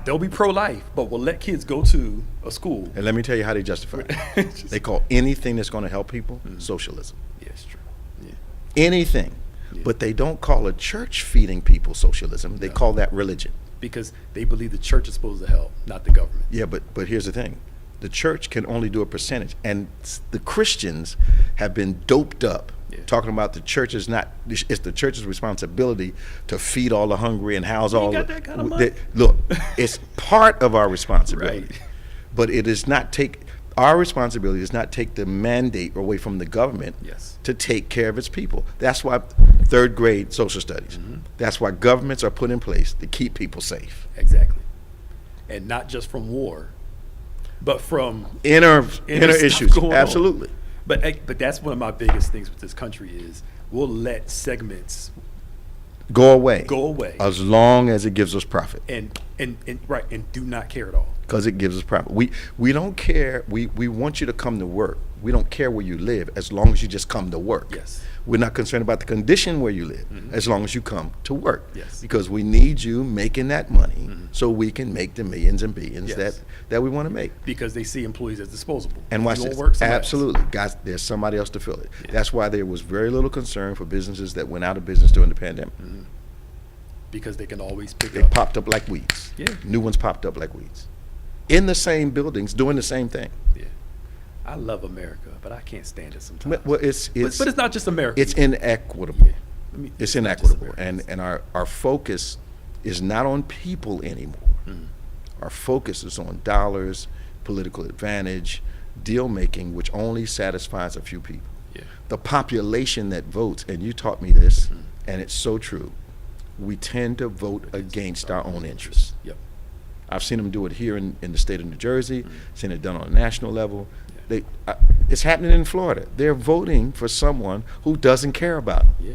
Speaker 6: they'll be pro-life, but we'll let kids go to a school.
Speaker 1: And let me tell you how they justify it. They call anything that's going to help people socialism.
Speaker 6: Yeah, it's true. Yeah.
Speaker 1: Anything.
Speaker 6: Yeah.
Speaker 1: But they don't call a church feeding people socialism. They call that religion.
Speaker 6: Because they believe the church is supposed to help, not the government.
Speaker 1: Yeah, but here's the thing. The church can only do a percentage. And the Christians have been doped up talking about the church is not, it's the church's responsibility to feed all the hungry and house all
Speaker 6: got
Speaker 1: the,
Speaker 6: that kind of money.
Speaker 1: Look, it's part of our responsibility.
Speaker 6: Right.
Speaker 1: But it is not our responsibility does not take the mandate away from the government to take care of its people. That's why third grade social studies. That's why governments are put in place to keep people safe.
Speaker 6: Exactly. And not just from war, but from
Speaker 1: Inner
Speaker 6: stuff
Speaker 1: issues.
Speaker 6: going on.
Speaker 1: Absolutely.
Speaker 6: But that's one of my biggest things with this country is we'll let segments
Speaker 1: Go away. As long as it gives us profit.
Speaker 6: and do not care at all.
Speaker 1: Because it gives us profit. We don't care. We want you to come to work. We don't care where you live as long as you just come to work.
Speaker 6: Yes.
Speaker 1: We're not concerned about the condition where you live as long as you come to work.
Speaker 6: Yes.
Speaker 1: Because we need you making that money so we can make the millions and billions that we want to make.
Speaker 6: Because they see employees as disposable.
Speaker 1: And watch
Speaker 6: You won't
Speaker 1: this.
Speaker 6: work somewhere else.
Speaker 1: Absolutely. Guys, there's somebody else to fill it.
Speaker 6: Yeah.
Speaker 1: That's why there was very little concern for businesses that went out of business during the pandemic.
Speaker 6: Because they can always pick
Speaker 1: They
Speaker 6: up.
Speaker 1: popped up like weeds.
Speaker 6: Yeah.
Speaker 1: New ones popped up like weeds. In the same buildings, doing the same thing.
Speaker 6: Yeah. I love America, but I can't stand it sometimes.
Speaker 1: Well, it's
Speaker 6: but it's not just America.
Speaker 1: It's inequitable.
Speaker 6: Yeah.
Speaker 1: It's
Speaker 6: not just
Speaker 1: inequitable,
Speaker 6: America.
Speaker 1: and our focus is not on people anymore. Our focus is on dollars, political advantage, deal making, which only satisfies a few people.
Speaker 6: Yeah.
Speaker 1: The population that votes, and you taught me this, and it's so true. We tend to vote against our own interests.
Speaker 6: Yep.
Speaker 1: I've seen them do it here in the state of New Jersey, seen it done on a national level. It's happening in Florida. They're voting for someone who doesn't care about them.
Speaker 6: Yeah.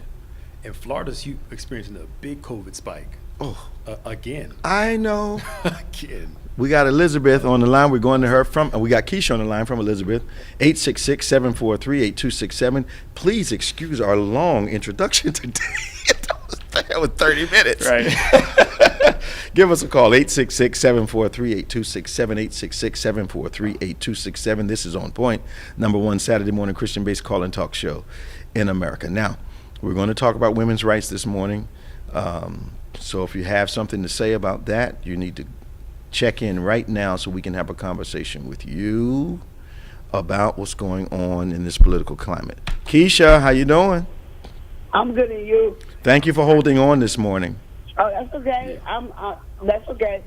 Speaker 6: And Florida's experiencing a big COVID spike.
Speaker 1: Oh,
Speaker 6: Again.
Speaker 1: I know.
Speaker 6: Again.
Speaker 1: We got Elizabeth on the line. We're going to her from, we got Keisha on the line from Elizabeth, 866-743-8267. Please excuse our long introduction today. That was 30 minutes.
Speaker 6: Right.
Speaker 1: Give us a call, 866-743-8267, 866-743-8267. This is On Point, #1 Saturday morning Christian-based call and talk show in America. Now, we're going to talk about women's rights this morning. So if you have something to say about that, you need to check in right now so we can have a conversation with you about what's going on in this political climate. Keisha, how you doing?
Speaker 7: I'm good, and you?
Speaker 1: Thank you for holding on this morning.
Speaker 7: Oh, that's okay. That's okay.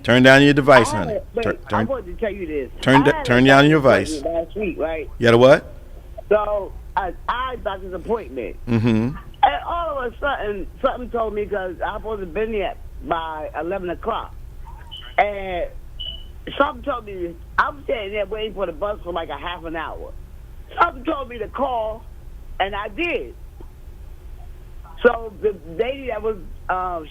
Speaker 1: Turn down your device, honey.
Speaker 7: I wanted to tell you this.
Speaker 1: Turn down your device.
Speaker 7: Last week, right?
Speaker 1: You had a what?
Speaker 7: So I doctor's appointment.
Speaker 1: Mm-hmm.
Speaker 7: And all of a sudden, something told me because I was supposed to have been there by 11 o'clock. And something told me, I was standing there waiting for the bus for like a half an hour. Something told me to call, and I did. So the lady that was,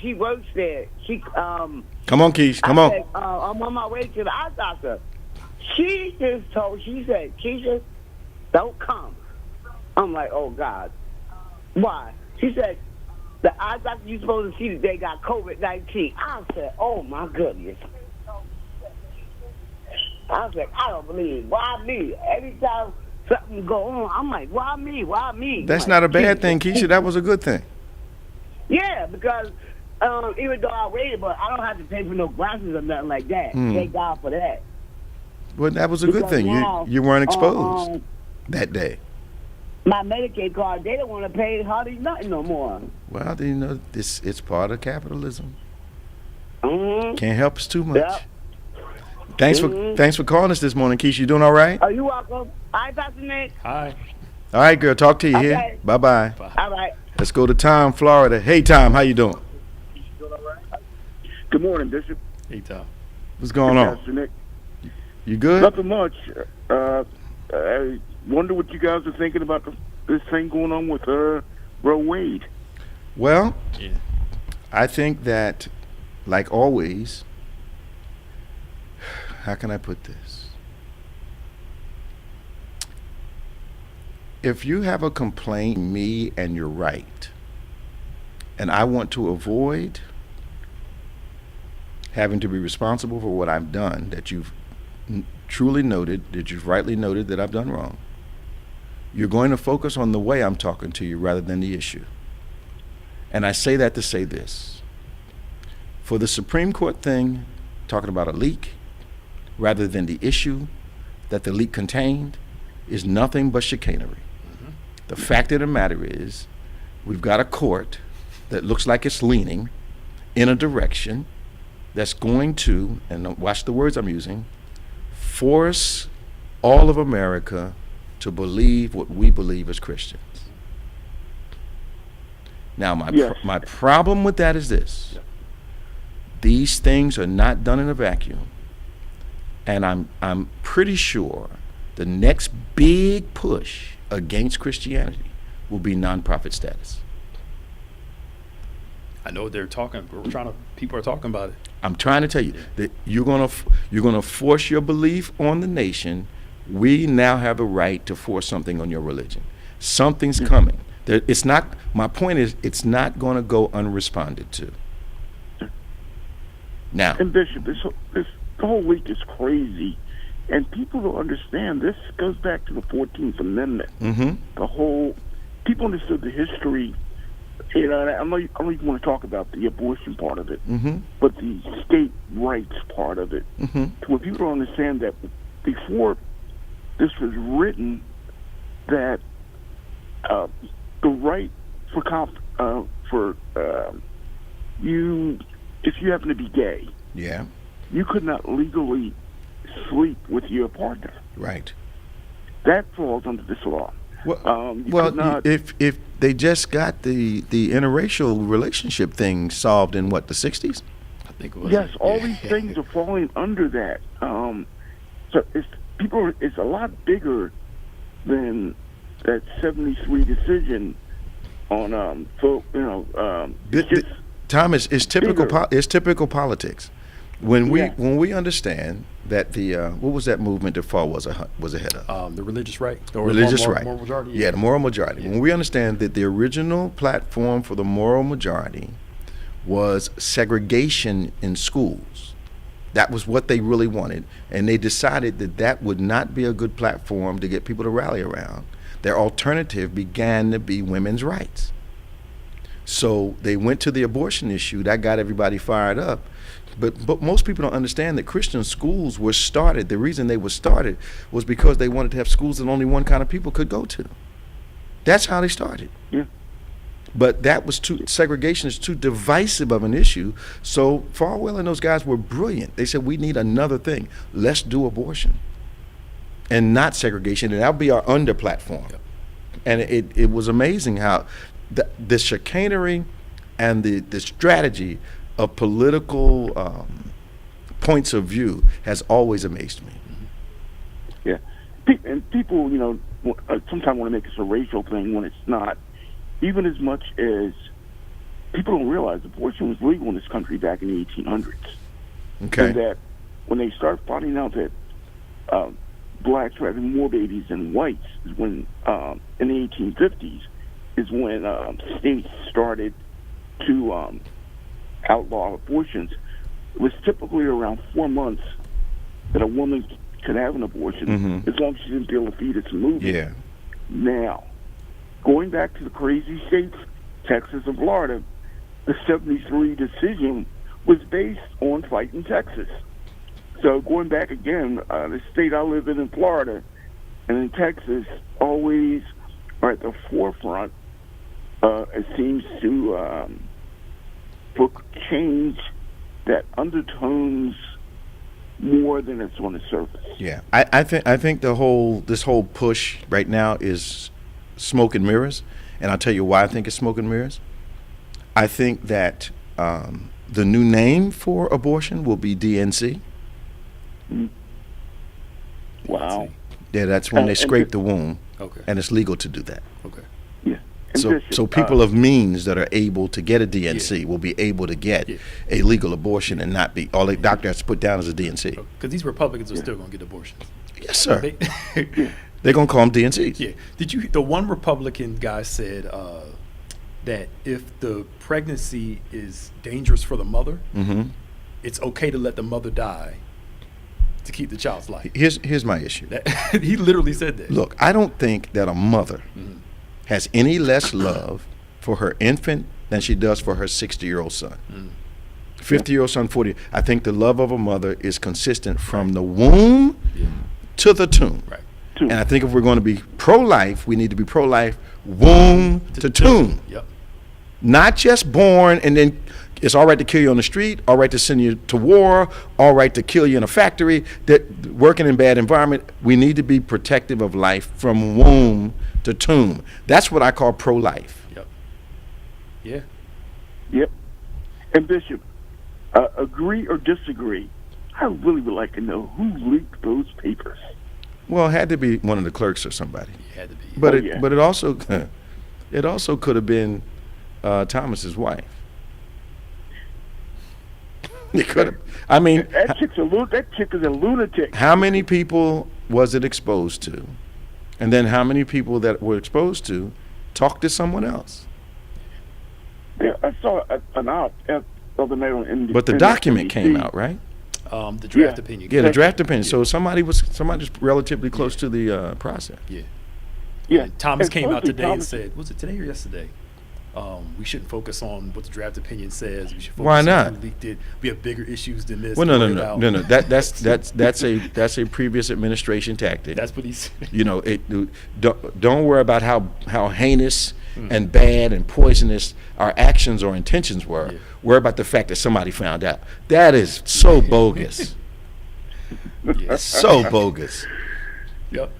Speaker 7: she works there. She,
Speaker 1: come on, Keish, come on.
Speaker 7: Said, I'm on my way to the eye doctor. She said, Keisha, don't come. I'm like, oh, God. Why? She said, the eye doctor you're supposed to see today got COVID-19. I said, oh, my goodness. I was like, I don't believe it. Why me? Every time something go on, I'm like, why me? Why me?
Speaker 1: That's
Speaker 7: like,
Speaker 1: not a bad thing, Keisha. That was a good thing.
Speaker 7: Yeah, because even though I waited, but I don't have to pay for no glasses or nothing like that. Thank God for that.
Speaker 1: Well, that was a good thing.
Speaker 7: Now,
Speaker 1: you weren't exposed that day.
Speaker 7: My Medicaid card, they don't want to pay hardly nothing no more.
Speaker 1: Well, you know, it's part of capitalism.
Speaker 7: Mm-hmm.
Speaker 1: Can't help us too much.
Speaker 7: Yep.
Speaker 1: Thanks for calling us this morning, Keisha. You doing all right?
Speaker 7: Oh, you're welcome. Hi, Pastor Nick.
Speaker 6: Hi.
Speaker 1: All right, girl. Talk to you
Speaker 7: Okay.
Speaker 1: here. Bye-bye.
Speaker 7: All right.
Speaker 1: Let's go to Tom, Florida. Hey, Tom, how you doing?
Speaker 8: Good morning, Bishop.
Speaker 6: Hey, Tom.
Speaker 1: What's going on?
Speaker 8: Pastor Nick.
Speaker 1: You good?
Speaker 8: Nothing much. I wonder what you guys are thinking about this thing going on with Roe Wade.
Speaker 1: Well,
Speaker 6: Yeah.
Speaker 1: I think that, like always, how can I put this? If you have a complaint, me, and you're right, and I want to avoid having to be responsible for what I've done, that you've truly noted, that you've rightly noted that I've done wrong, you're going to focus on the way I'm talking to you rather than the issue. And I say that to say this. For the Supreme Court thing, talking about a leak, rather than the issue that the leak contained, is nothing but chicanery. The fact of the matter is, we've got a court that looks like it's leaning in a direction that's going to, and watch the words I'm using, force all of America to believe what we believe as Christians. Now, my problem with that is this. These things are not done in a vacuum. And I'm pretty sure the next big push against Christianity will be nonprofit status.
Speaker 6: I know they're talking. People are talking about it.
Speaker 1: I'm trying to tell you that you're gonna force your belief on the nation. We now have the right to force something on your religion. Something's coming. It's not. My point is, it's not going to go unresponded to. Now,
Speaker 8: And Bishop, the whole week is crazy, and people don't understand. This goes back to the 14th Amendment.
Speaker 1: mm-hmm.
Speaker 8: The whole people understood the history. You know, and I don't even want to talk about the abortion part of it,
Speaker 1: Mm-hmm.
Speaker 8: but the state rights part of it.
Speaker 1: Mm-hmm.
Speaker 8: To where people don't understand that before this was written, that the right for you, if you happen to be gay,
Speaker 1: Yeah.
Speaker 8: you could not legally sleep with your partner.
Speaker 1: Right.
Speaker 8: That falls under this law. You could not,
Speaker 1: if they just got the interracial relationship thing solved in what, the 60s?
Speaker 6: I think it was.
Speaker 8: yes, all these things are falling under that. So it's a lot bigger than that 73 decision on it's just
Speaker 1: Thomas, it's typical.
Speaker 8: bigger.
Speaker 1: It's typical politics. When we
Speaker 8: Yeah.
Speaker 1: understand that the what was that movement that Fall was ahead of?
Speaker 6: The religious right. Or
Speaker 1: Religious
Speaker 6: moral,
Speaker 1: right.
Speaker 6: Moral majority.
Speaker 1: Yeah, the moral majority.
Speaker 6: Yeah.
Speaker 1: When we understand that the original platform for the moral majority was segregation in schools, that was what they really wanted, and they decided that that would not be a good platform to get people to rally around. Their alternative began to be women's rights. So they went to the abortion issue. That got everybody fired up. But most people don't understand that Christian schools were started. The reason they were started was because they wanted to have schools that only one kind of people could go to. That's how they started.
Speaker 8: Yeah.
Speaker 1: But segregation is too divisive of an issue. So Falwell and those guys were brilliant. They said, we need another thing. Let's do abortion and not segregation, and that'll be our under platform. Yep. And it was amazing how the chicanery and the strategy of political points of view has always amazed me.
Speaker 8: Yeah. And people, sometimes want to make this a racial thing when it's not. Even as much as people don't realize abortion was legal in this country back in the 1800s.
Speaker 1: Okay.
Speaker 8: And that when they start finding out that blacks were having more babies than whites is when, in the 1850s, is when states started to outlaw abortions. It was typically around 4 months that a woman could have an abortion, as long as she didn't feel the fetus moving.
Speaker 1: Yeah.
Speaker 8: Now, going back to the crazy states, Texas and Florida, the 73 decision was based on fighting Texas. So going back again, the state I live in Florida and in Texas always are at the forefront, it seems to, for change that undertones more than it's on the surface.
Speaker 1: Yeah, I think this whole push right now is smoke and mirrors, and I'll tell you why I think it's smoke and mirrors. I think that the new name for abortion will be DNC.
Speaker 8: Wow.
Speaker 1: Yeah, that's when they scrape the womb,
Speaker 6: Okay.
Speaker 1: and it's legal to do that.
Speaker 6: Okay.
Speaker 8: Yeah. And
Speaker 1: So people of means that are able to get a DNC will be able to get a legal abortion and not be, all the doctor has to put down is a DNC.
Speaker 6: Because these Republicans are still going to get abortions.
Speaker 1: Yes, sir.
Speaker 6: They,
Speaker 1: They're going to call them DNCs.
Speaker 6: Yeah. The one Republican guy said that if the pregnancy is dangerous for the mother, it's okay to let the mother die to keep the child's life.
Speaker 1: Here's my issue.
Speaker 6: He literally said that.
Speaker 1: Look, I don't think that a mother has any less love for her infant than she does for her 60-year-old son. 50-year-old son, 40. I think the love of a mother is consistent from the womb to the tomb.
Speaker 6: Right.
Speaker 1: And I think if we're going to be pro-life, we need to be pro-life womb to tomb.
Speaker 6: Yep.
Speaker 1: Not just born and then it's all right to kill you on the street, all right to send you to war, all right to kill you in a factory, that working in bad environment. We need to be protective of life from womb to tomb. That's what I call pro-life.
Speaker 6: Yep. Yeah.
Speaker 8: Yep. And Bishop, agree or disagree, I really would like to know who leaked those papers.
Speaker 1: Well, it had to be one of the clerks or somebody.
Speaker 6: It had to be.
Speaker 1: But it also could have been Thomas's wife. It could have. I mean,
Speaker 8: that chick is a lunatic.
Speaker 1: How many people was it exposed to? And then how many people that were exposed to talked to someone else?
Speaker 8: Yeah, I saw an op-ed other night on
Speaker 1: But the document came out, right?
Speaker 6: The draft opinion.
Speaker 1: Yeah, the draft opinion. So somebody's relatively close to the process.
Speaker 6: Yeah.
Speaker 8: Yeah.
Speaker 6: And Thomas came out today and
Speaker 8: Thomas
Speaker 6: said, was it today or yesterday? We shouldn't focus on what the draft opinion says. We should focus
Speaker 1: Why
Speaker 6: on
Speaker 1: not?
Speaker 6: who leaked it. We have bigger issues than this.
Speaker 1: Well, no. That's a previous administration tactic.
Speaker 6: That's what he said.
Speaker 1: Don't worry about how heinous and bad and poisonous our actions or intentions were.
Speaker 6: Yeah.
Speaker 1: Worry about the fact that somebody found out. That is so bogus.
Speaker 6: Yeah.
Speaker 1: So bogus.
Speaker 6: Yep.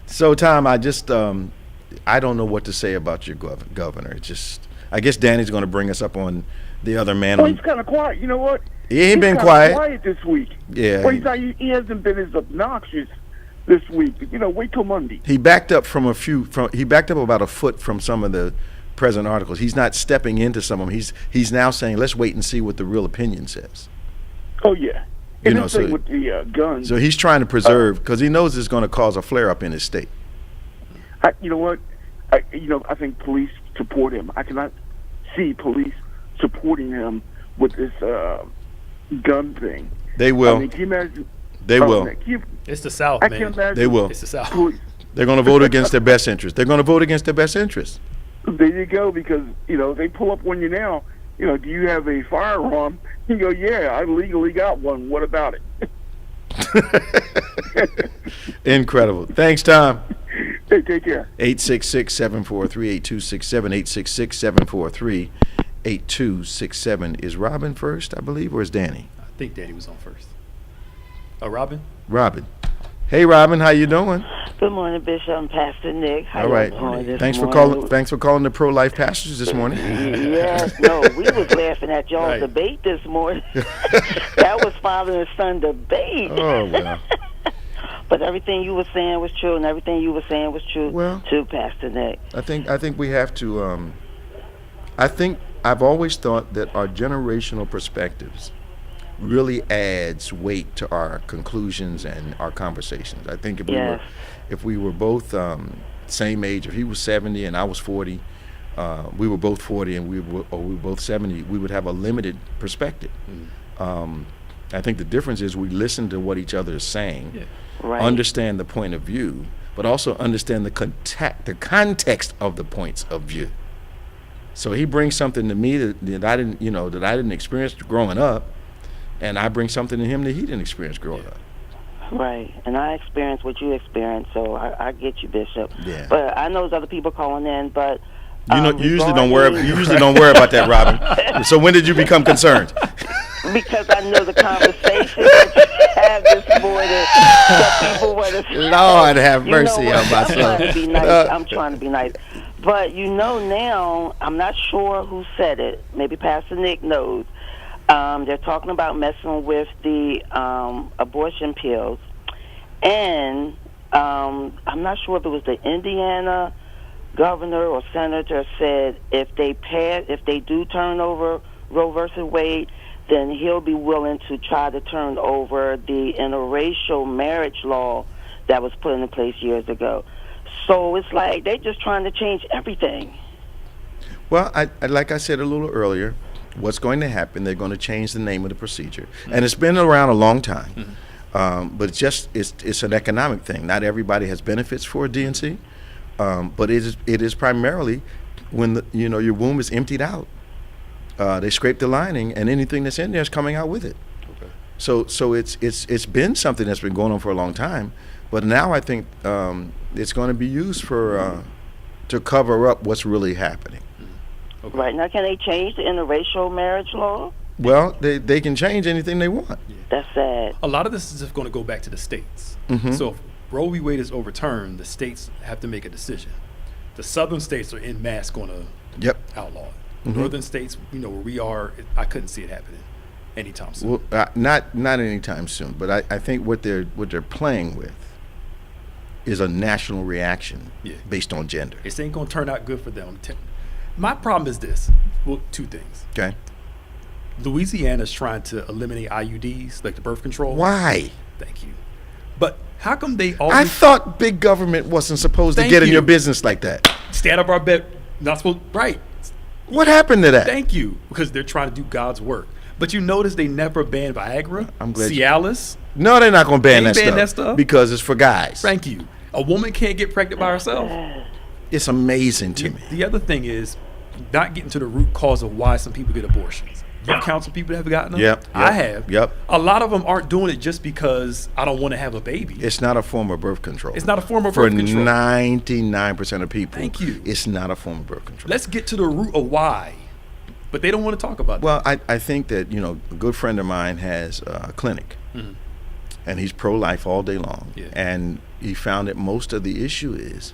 Speaker 1: So, Tom, I just I don't know what to say about your governor. It's just, I guess Danny's going to bring us up on the other man.
Speaker 8: He's kind of quiet. You know what?
Speaker 1: He ain't been
Speaker 8: He's
Speaker 1: quiet
Speaker 8: this week.
Speaker 1: Yeah.
Speaker 8: Well, he hasn't been as obnoxious this week. Wait till Monday.
Speaker 1: He backed up he backed up about a foot from some of the present articles. He's not stepping into some of them. He's now saying, let's wait and see what the real opinion says.
Speaker 8: Oh yeah. And with the guns.
Speaker 1: So he's trying to preserve, because he knows it's going to cause a flare up in his state.
Speaker 8: You know what? I think police support him. I cannot see police supporting him with this gun thing.
Speaker 1: They will.
Speaker 8: I mean, can you imagine?
Speaker 1: They will.
Speaker 6: It's the South,
Speaker 8: I
Speaker 6: man.
Speaker 8: can't imagine.
Speaker 1: They will.
Speaker 6: It's the South.
Speaker 1: They're going to vote against their best interest. They're going to vote against their best interest.
Speaker 8: There you go, because, they pull up on you now. Do you have a firearm? You go, yeah, I legally got one. What about it?
Speaker 1: Incredible. Thanks, Tom.
Speaker 8: Hey, take care.
Speaker 1: 866-743-8267, 866-743-8267. Is Robin first, I believe, or is Danny?
Speaker 6: I think Danny was on first. Robin?
Speaker 1: Robin. Hey, Robin, how you doing?
Speaker 9: Good morning, Bishop and Pastor Nick. How
Speaker 1: All right.
Speaker 9: y'all doing this
Speaker 1: Thanks for
Speaker 9: morning?
Speaker 1: calling the pro-life pastors this morning.
Speaker 9: Yes, no, we was laughing at y'all's debate this morning. That was father and son debate.
Speaker 1: Oh, well.
Speaker 9: But everything you were saying was true, and everything you were saying was true too, Pastor Nick.
Speaker 1: I think we have to. I think I've always thought that our generational perspectives really adds weight to our conclusions and our conversations. I think if we were both same age, if he was 70 and I was 40, we were both 40 and we were both 70, we would have a limited perspective. I think the difference is we listen to what each other is saying, understand the point of view, but also understand the context of the points of view. So he brings something to me that I didn't experience growing up, and I bring something to him that he didn't experience growing up.
Speaker 9: Right, and I experienced what you experienced, so I get you, Bishop.
Speaker 1: Yeah.
Speaker 9: But I know there's other people calling in, but
Speaker 1: you usually don't worry about that, Robin. So when did you become concerned?
Speaker 9: Because I know the conversation that you have this morning that people want to.
Speaker 1: Lord have mercy on my son.
Speaker 9: I'm trying to be nice. But now, I'm not sure who said it. Maybe Pastor Nick knows. They're talking about messing with the abortion pills. And I'm not sure if it was the Indiana governor or senator said if they do turn over Roe versus Wade, then he'll be willing to try to turn over the interracial marriage law that was put into place years ago. So it's like they're just trying to change everything.
Speaker 1: Well, like I said a little earlier, what's going to happen, they're going to change the name of the procedure. And it's been around a long time. But it's an economic thing. Not everybody has benefits for a DNC, but it is primarily when your womb is emptied out. They scrape the lining, and anything that's in there is coming out with it. Okay. So it's been something that's been going on for a long time, but now I think it's going to be used for to cover up what's really happening.
Speaker 9: Okay. Right now, can they change the interracial marriage law?
Speaker 1: Well, they can change anything they want.
Speaker 9: Yeah. That's sad.
Speaker 6: A lot of this is just going to go back to the states. So if Roe v. Wade is overturned, the states have to make a decision. The southern states are en masse going to outlaw it. Northern states, where we are, I couldn't see it happening anytime soon.
Speaker 1: Well, not anytime soon. But I think what they're playing with is a national reaction based on gender.
Speaker 6: It ain't going to turn out good for them. My problem is this. Well, two things.
Speaker 1: Okay.
Speaker 6: Louisiana's trying to eliminate IUDs, like the birth control.
Speaker 1: Why?
Speaker 6: Thank you. But how come they always...
Speaker 1: I thought big government wasn't supposed to get in your business like that.
Speaker 6: Stay out of our bed. Not supposed... Right.
Speaker 1: What happened to that?
Speaker 6: Thank you. Because they're trying to do God's work. But you notice they never banned Viagra,
Speaker 1: I'm glad
Speaker 6: Cialis.
Speaker 1: No, they're not going to ban that stuff. Because it's for guys.
Speaker 6: Thank you. A woman can't get pregnant by herself.
Speaker 1: It's amazing to me.
Speaker 6: The other thing is not getting to the root cause of why some people get abortions. You counsel people that have gotten them?
Speaker 1: Yep.
Speaker 6: I have.
Speaker 1: Yep.
Speaker 6: A lot of them aren't doing it just because I don't want to have a baby.
Speaker 1: It's not a form of birth control.
Speaker 6: It's not a form of birth control.
Speaker 1: For 99% of people.
Speaker 6: Thank you.
Speaker 1: It's not a form of birth control.
Speaker 6: Let's get to the root of why. But they don't want to talk about
Speaker 1: that. Well, I think that, a good friend of mine has a clinic. And he's pro-life all day long. Yeah. And he found that most of the issue is,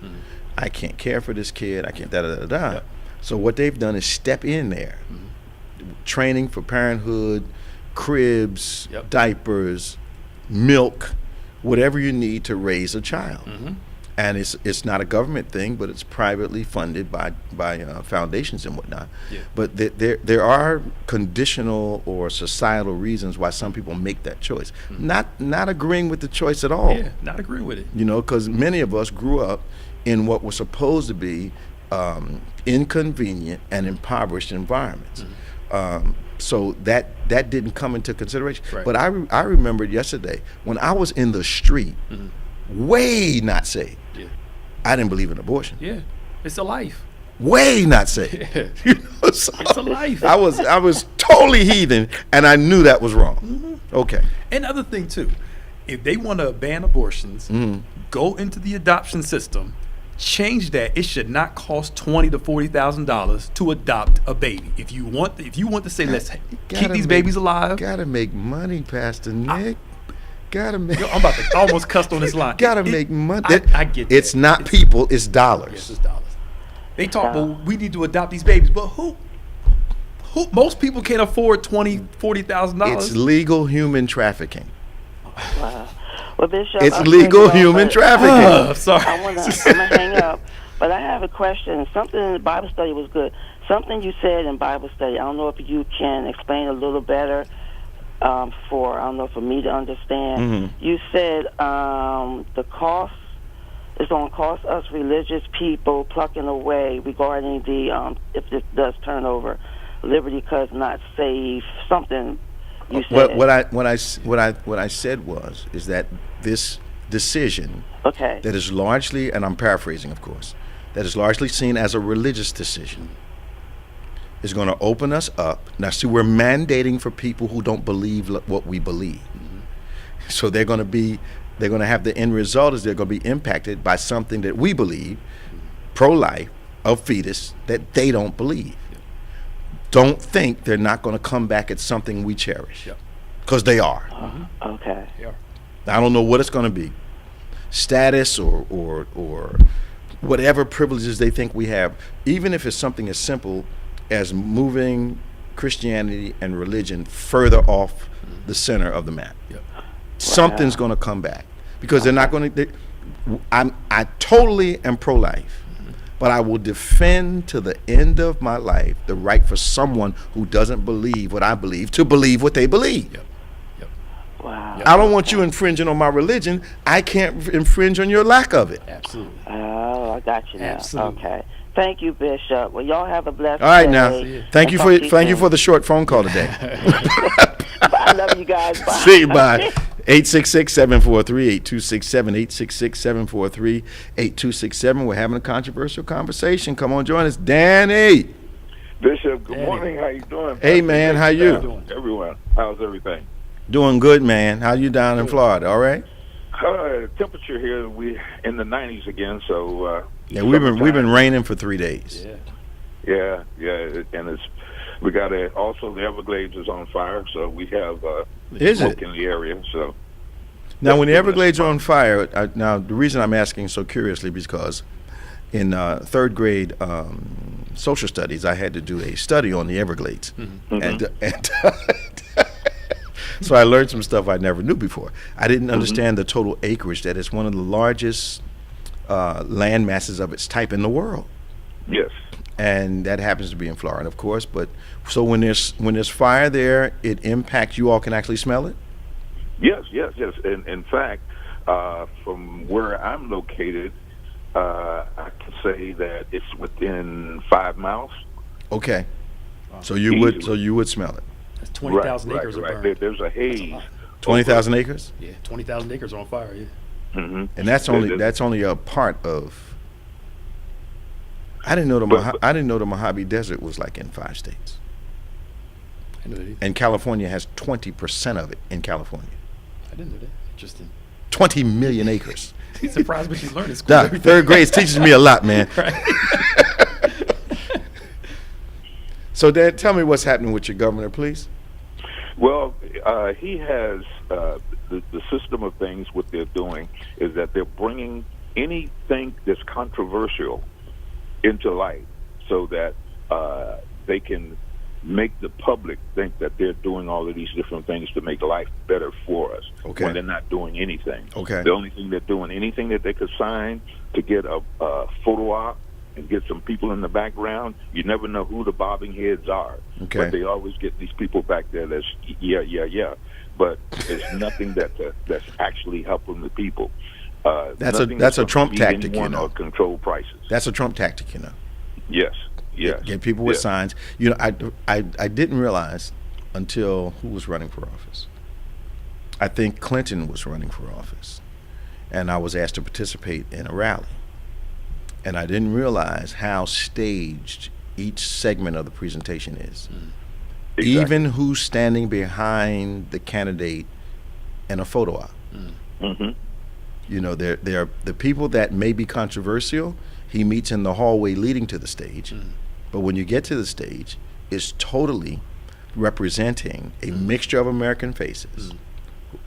Speaker 1: I can't care for this kid. I can't da-da-da-da. Yep. So what they've done is step in there. Training for parenthood, cribs, diapers, milk, whatever you need to raise a child. And it's not a government thing, but it's privately funded by foundations and whatnot. Yeah. But there are conditional or societal reasons why some people make that choice. Not agreeing with the choice at all.
Speaker 6: Yeah, not agreeing with it.
Speaker 1: Because many of us grew up in what was supposed to be inconvenient and impoverished environments. So that didn't come into consideration. Right. But I remembered yesterday when I was in the street, way not saved. Yeah. I didn't believe in abortion.
Speaker 6: Yeah, it's a life.
Speaker 1: Way not saved.
Speaker 6: Yeah. So it's a life.
Speaker 1: I was totally heathen, and I knew that was wrong. Okay.
Speaker 6: Another thing too, if they want to ban abortions, go into the adoption system, change that. It should not cost $20,000 to $40,000 to adopt a baby. If you want to say let's keep these babies alive,
Speaker 1: Gotta make money, Pastor Nick. Gotta make.
Speaker 6: I'm about to almost cuss on this line.
Speaker 1: Gotta make money.
Speaker 6: I get that.
Speaker 1: It's not people. It's dollars.
Speaker 6: Yes, it's dollars. They talk, well, we need to adopt these babies, but who? Most people can't afford $20,000, $40,000.
Speaker 1: It's legal human trafficking.
Speaker 9: Wow. Well, Bishop,
Speaker 1: It's
Speaker 9: I'm
Speaker 1: legal
Speaker 9: thinking
Speaker 1: human
Speaker 9: about-
Speaker 1: trafficking.
Speaker 6: I'm sorry.
Speaker 9: I'm gonna hang up, but I have a question. Something in the Bible study was good. Something you said in Bible study. I don't know if you can explain a little better for me to understand.
Speaker 1: Mm-hmm.
Speaker 9: You said the cost is going to cost us religious people plucking away regarding the if this does turn over liberty because not safe. Something you said.
Speaker 1: What I said is that this decision
Speaker 9: Okay.
Speaker 1: that is largely, and I'm paraphrasing, of course, that is largely seen as a religious decision, is going to open us up. Now, see, we're mandating for people who don't believe what we believe. Mm-hmm. So they're going to have the end result is they're going to be impacted by something that we believe, pro-life, of fetus, that they don't believe. Don't think they're not going to come back at something we cherish, because they are.
Speaker 9: Okay.
Speaker 1: I don't know what it's going to be, status or whatever privileges they think we have, even if it's something as simple as moving Christianity and religion further off the center of the map. Something's going to come back, because they're not going to. I totally am pro-life. But I will defend to the end of my life the right for someone who doesn't believe what I believe to believe what they believe.
Speaker 9: Wow.
Speaker 1: I don't want you infringing on my religion. I can't infringe on your lack of it.
Speaker 6: Absolutely.
Speaker 9: Oh, I got you now.
Speaker 6: Absolutely.
Speaker 9: Okay. Thank you, Bishop. Well, y'all have a blessed
Speaker 1: All right,
Speaker 9: day.
Speaker 1: now. Thank you for the short phone call today.
Speaker 9: I love you guys. Bye.
Speaker 1: See you. Bye. 866-743-8267, 866-743-8267. We're having a controversial conversation. Come on, join us. Danny.
Speaker 10: Bishop, good morning. How you doing?
Speaker 1: Hey, man, how you?
Speaker 10: Everyone, how's everything?
Speaker 1: Doing good, man. How you down in Florida? All right?
Speaker 10: Temperature here, we in the 90s again, so
Speaker 1: yeah, we've been raining for 3 days.
Speaker 10: Yeah, and we got also the Everglades is on fire, so we have smoke in the area. So
Speaker 1: now, when the Everglades are on fire, now the reason I'm asking so curiously because in third grade social studies, I had to do a study on the Everglades, and so I learned some stuff I never knew before. I didn't understand the total acreage that is one of the largest land masses of its type in the world.
Speaker 10: Yes.
Speaker 1: And that happens to be in Florida, of course. But so when there's fire there, it impacts. You all can actually smell it.
Speaker 10: Yes. In fact, from where I'm located, I can say that it's within 5 miles.
Speaker 1: Okay. So you would smell it.
Speaker 6: That's 20,000 acres
Speaker 10: right.
Speaker 6: are burned.
Speaker 10: There's a haze.
Speaker 1: 20,000 acres.
Speaker 6: Yeah, 20,000 acres are on fire. Yeah.
Speaker 10: Mm-hmm.
Speaker 1: And that's only a part of. I didn't know the Mojave Desert was like in 5 states.
Speaker 6: I know that either.
Speaker 1: And California has 20% of it in California.
Speaker 6: I didn't know that. Interesting.
Speaker 1: 20 million acres.
Speaker 6: He's surprised what you learned in school.
Speaker 1: Doc, third grade teaches me a lot, man.
Speaker 6: Right.
Speaker 1: So, Dad, tell me what's happening with your governor, please.
Speaker 10: Well, he has the system of things. What they're doing is that they're bringing anything that's controversial into light, so that they can make the public think that they're doing all of these different things to make life better for us.
Speaker 1: Okay.
Speaker 10: When they're not doing anything.
Speaker 1: Okay.
Speaker 10: The only thing they're doing, anything that they could sign to get a photo op and get some people in the background, you never know who the bobbing heads are.
Speaker 1: Okay.
Speaker 10: But they always get these people back there that's yeah. But it's nothing that's actually helping the people.
Speaker 1: That's a Trump tactic, you know.
Speaker 10: Or control prices.
Speaker 1: That's a Trump tactic, you know.
Speaker 10: Yes.
Speaker 1: Get people with signs. You know, I didn't realize until who was running for office. I think Clinton was running for office, and I was asked to participate in a rally. And I didn't realize how staged each segment of the presentation is.
Speaker 10: Exactly.
Speaker 1: Even who's standing behind the candidate in a photo op.
Speaker 10: Mm-hmm.
Speaker 1: You know, there are the people that may be controversial. He meets in the hallway leading to the stage, but when you get to the stage, it's totally representing a mixture of American faces,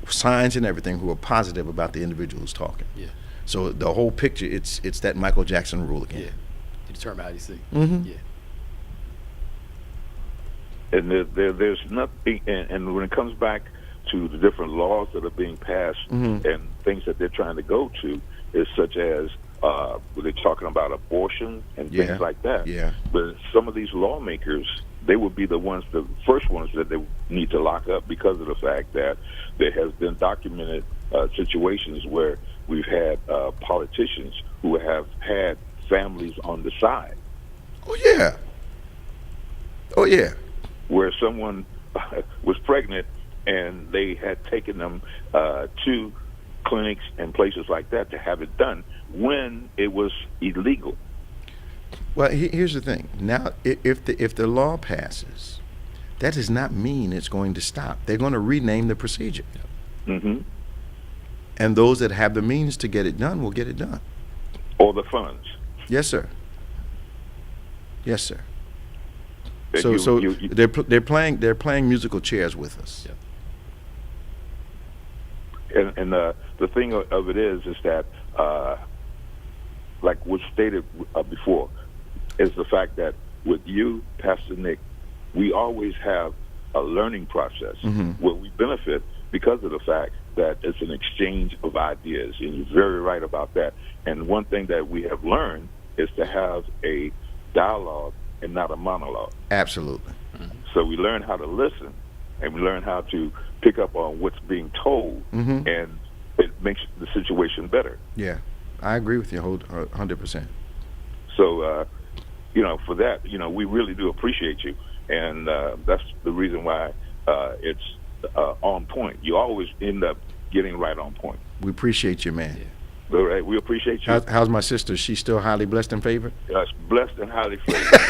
Speaker 1: signs and everything, who are positive about the individual who's talking.
Speaker 6: Yeah.
Speaker 1: So the whole picture, it's that Michael Jackson rule again.
Speaker 6: Yeah. You determine how you see.
Speaker 1: Mm-hmm.
Speaker 6: Yeah.
Speaker 10: And there's nothing, and when it comes back to the different laws that are being passed and things that they're trying to go to, is such as they're talking about abortion and things like that.
Speaker 1: Yeah.
Speaker 10: But some of these lawmakers, they would be the first ones that they need to lock up, because of the fact that there has been documented situations where we've had politicians who have had families on the side.
Speaker 1: Oh yeah. Oh yeah.
Speaker 10: Where someone was pregnant and they had taken them to clinics and places like that to have it done when it was illegal.
Speaker 1: Well, here's the thing. Now, if the law passes, that does not mean it's going to stop. They're going to rename the procedure.
Speaker 10: Mm-hmm.
Speaker 1: And those that have the means to get it done will get it done.
Speaker 10: Or the funds.
Speaker 1: Yes, sir. Yes, sir.
Speaker 10: And
Speaker 1: So
Speaker 10: you-
Speaker 1: they're playing musical chairs with us.
Speaker 6: Yeah.
Speaker 10: And the thing of it is that, like was stated before, is the fact that with you, Pastor Nick, we always have a learning process where we benefit because of the fact that it's an exchange of ideas, and you're very right about that. And one thing that we have learned is to have a dialogue and not a monologue.
Speaker 1: Absolutely.
Speaker 10: So we learn how to listen, and we learn how to pick up on what's being told, and it makes the situation better.
Speaker 1: Yeah, I agree with you 100%.
Speaker 10: So, for that, we really do appreciate you, and that's the reason why it's on point. You always end up getting right on point.
Speaker 1: We appreciate you, man.
Speaker 10: All right, we appreciate you.
Speaker 1: How's my sister? Is she still highly blessed and favored?
Speaker 10: Blessed and highly favored.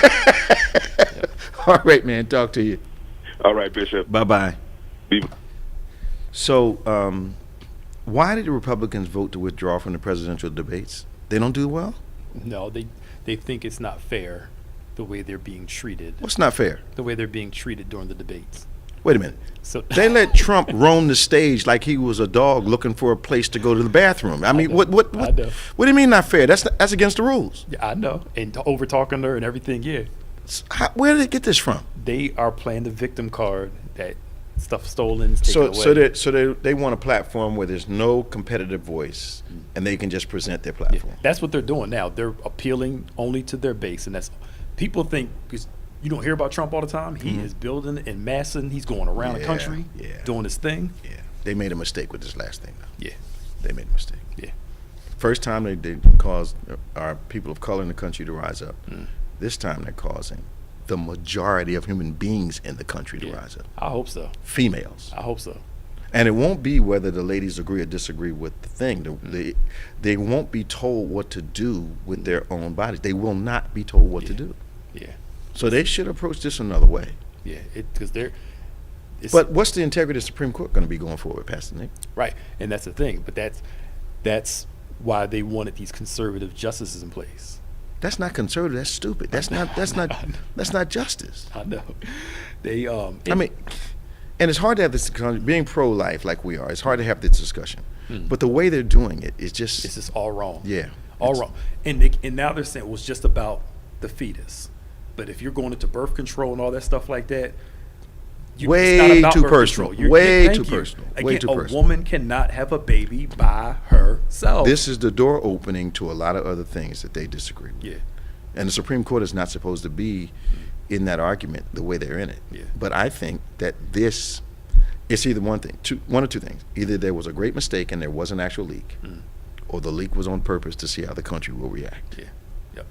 Speaker 1: All right, man. Talk to you.
Speaker 10: All right, Bishop.
Speaker 1: Bye-bye.
Speaker 10: Be-
Speaker 1: So, why did the Republicans vote to withdraw from the presidential debates? They don't do well?
Speaker 6: No, they think it's not fair the way they're being treated.
Speaker 1: What's not fair?
Speaker 6: The way they're being treated during the debates.
Speaker 1: Wait a minute.
Speaker 6: So
Speaker 1: They let Trump roam the stage like he was a dog looking for a place to go to the bathroom. I mean,
Speaker 6: know.
Speaker 1: what
Speaker 6: I know.
Speaker 1: do you mean not fair? That's against the rules.
Speaker 6: Yeah, I know. And over talking to her and everything, yeah.
Speaker 1: Where did they get this from?
Speaker 6: They are playing the victim card, that stuff stolen is taken away.
Speaker 1: So they want a platform where there's no competitive voice, and they can just present their platform.
Speaker 6: Yeah, that's what they're doing now. They're appealing only to their base, and that's people think, because you don't hear about Trump all the time. He is building and massing. He's going around the country doing his thing.
Speaker 1: Yeah, they made a mistake with this last thing, though.
Speaker 6: Yeah,
Speaker 1: They made a mistake.
Speaker 6: yeah.
Speaker 1: First time they caused our people of color in the country to rise up. This time they're causing the majority of human beings in the country to rise up.
Speaker 6: I hope so.
Speaker 1: Females.
Speaker 6: I hope so.
Speaker 1: And it won't be whether the ladies agree or disagree with the thing. They won't be told what to do with their own bodies. They will not be told what to do.
Speaker 6: Yeah,
Speaker 1: So they should approach this another way.
Speaker 6: yeah. Because
Speaker 1: But what's the integrity of the Supreme Court going to be going forward, Pastor Nick?
Speaker 6: right, and that's the thing. But that's why they wanted these conservative justices in place.
Speaker 1: That's not conservative. That's stupid. That's not justice.
Speaker 6: I know. They
Speaker 1: I mean, and it's hard to have this being pro-life like we are. It's hard to have this discussion. But the way they're doing it is just
Speaker 6: it's just all wrong.
Speaker 1: Yeah,
Speaker 6: all wrong. And now they're saying, well, it's just about the fetus. But if you're going into birth control and all that stuff like that, it's
Speaker 1: Way
Speaker 6: not about
Speaker 1: too
Speaker 6: birth
Speaker 1: personal.
Speaker 6: control.
Speaker 1: Way
Speaker 6: thank
Speaker 1: too
Speaker 6: you.
Speaker 1: personal.
Speaker 6: Again,
Speaker 1: Way too
Speaker 6: a
Speaker 1: personal.
Speaker 6: woman cannot have a baby by herself.
Speaker 1: This is the door opening to a lot of other things that they disagree with.
Speaker 6: Yeah.
Speaker 1: And the Supreme Court is not supposed to be in that argument the way they're in it.
Speaker 6: Yeah.
Speaker 1: But I think that it's either one or two things. Either there was a great mistake and there was an actual leak, or the leak was on purpose to see how the country will react.
Speaker 6: Yeah. Yep.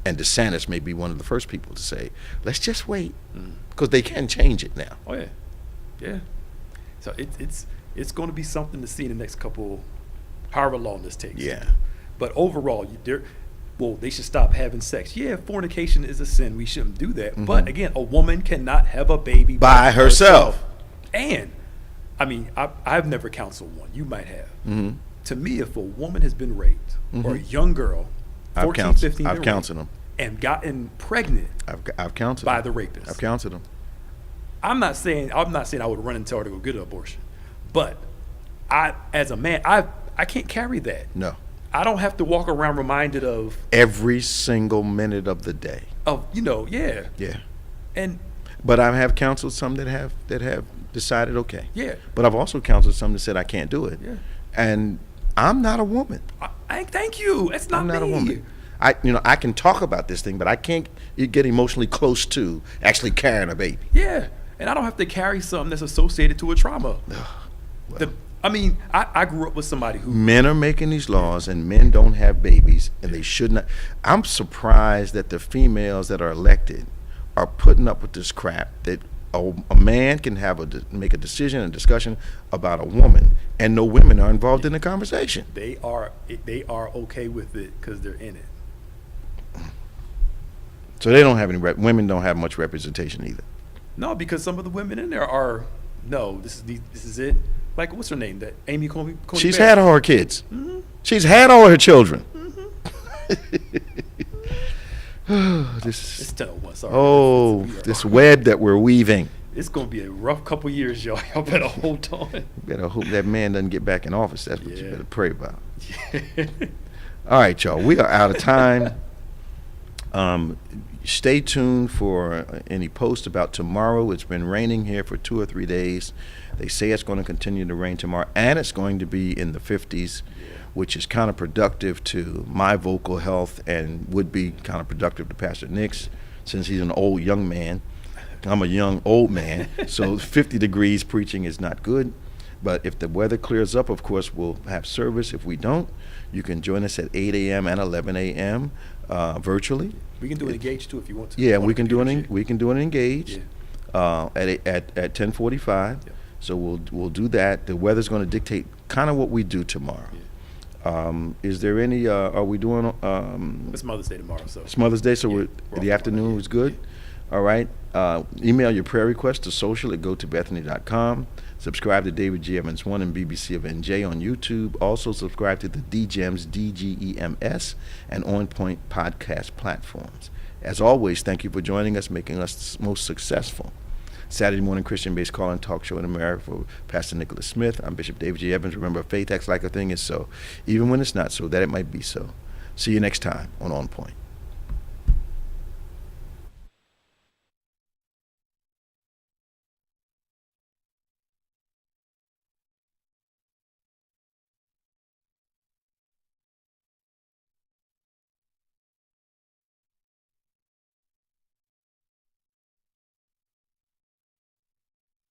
Speaker 1: And DeSantis may be one of the first people to say, let's just wait, because they can change it now.
Speaker 6: Oh yeah. Yeah. So it's going to be something to see in the next couple, however long this takes.
Speaker 1: Yeah.
Speaker 6: But overall, they should stop having sex. Yeah, fornication is a sin. We shouldn't do that. But again, a woman cannot have a baby
Speaker 1: By herself.
Speaker 6: And, I mean, I've never counseled one. You might have. To me, if a woman has been raped or a young girl, 14, 15,
Speaker 1: I've counseled them
Speaker 6: and gotten pregnant
Speaker 1: I've counseled
Speaker 6: by
Speaker 1: them.
Speaker 6: the rapist.
Speaker 1: I've counseled them.
Speaker 6: I'm not saying I would run and tell her to go get an abortion, but I, as a man, I can't carry that.
Speaker 1: No.
Speaker 6: I don't have to walk around reminded of
Speaker 1: Every single minute of the day.
Speaker 6: Yeah. And
Speaker 1: But I have counseled some that have decided okay.
Speaker 6: Yeah.
Speaker 1: But I've also counseled some that said I can't do it.
Speaker 6: Yeah.
Speaker 1: And I'm not a woman.
Speaker 6: I thank you. It's not
Speaker 1: I'm not
Speaker 6: me.
Speaker 1: a woman. I can talk about this thing, but I can't get emotionally close to actually carrying a baby.
Speaker 6: Yeah. And I don't have to carry something that's associated to a trauma. I grew up with somebody who
Speaker 1: Men are making these laws, and men don't have babies, and they should not. I'm surprised that the females that are elected are putting up with this crap that a man can make a decision and discussion about a woman, and no women are involved in the conversation.
Speaker 6: they are okay with it because they're in it.
Speaker 1: So they don't have any women don't have much representation either.
Speaker 6: No, because some of the women in there are this is it. Like, what's her name? That Amy Coney
Speaker 1: She's
Speaker 6: Barrett.
Speaker 1: had all her kids.
Speaker 6: Mm-hmm.
Speaker 1: She's had all her children.
Speaker 6: It's 10:01. Sorry.
Speaker 1: This web that we're weaving.
Speaker 6: It's gonna be a rough couple years, y'all. Y'all better hold on.
Speaker 1: You better hope that man doesn't get back in office. That's what you
Speaker 6: Yeah.
Speaker 1: better pray about. All right, y'all. We are out of time. Stay tuned for any posts about tomorrow. It's been raining here for 2 or 3 days. They say it's going to continue to rain tomorrow, and it's going to be in the 50s, which is counterproductive to my vocal health and would be counterproductive to Pastor Nick's, since he's an old young man. I'm a young old man, so 50 degrees preaching is not good. But if the weather clears up, of course, we'll have service. If we don't, you can join us at 8 a.m. and 11 a.m. Virtually.
Speaker 6: We can do an engage too if you want to.
Speaker 1: Yeah, we can do an engage at 10:45.
Speaker 6: Yeah.
Speaker 1: So we'll do that. The weather's going to dictate kind of what we do tomorrow.
Speaker 6: Yeah.
Speaker 1: Is there any? Are we doing?
Speaker 6: It's Mother's Day tomorrow, so
Speaker 1: It's Mother's Day, so
Speaker 6: Yeah,
Speaker 1: we're the afternoon was good. All right. Email your prayer request to social@gotobethany.com. Subscribe to David G. Evans 1 and BBC of NJ on YouTube. Also subscribe to the DGEMS, DGEMS, and OnPointe podcast platforms. As always, thank you for joining us, making us the most successful Saturday morning Christian-based call and talk show in America. For Pastor Nicholas Smith, I'm Bishop David G. Evans. Remember, faith acts like a thing is so, even when it's not so, that it might be so. See you next time on OnPointe.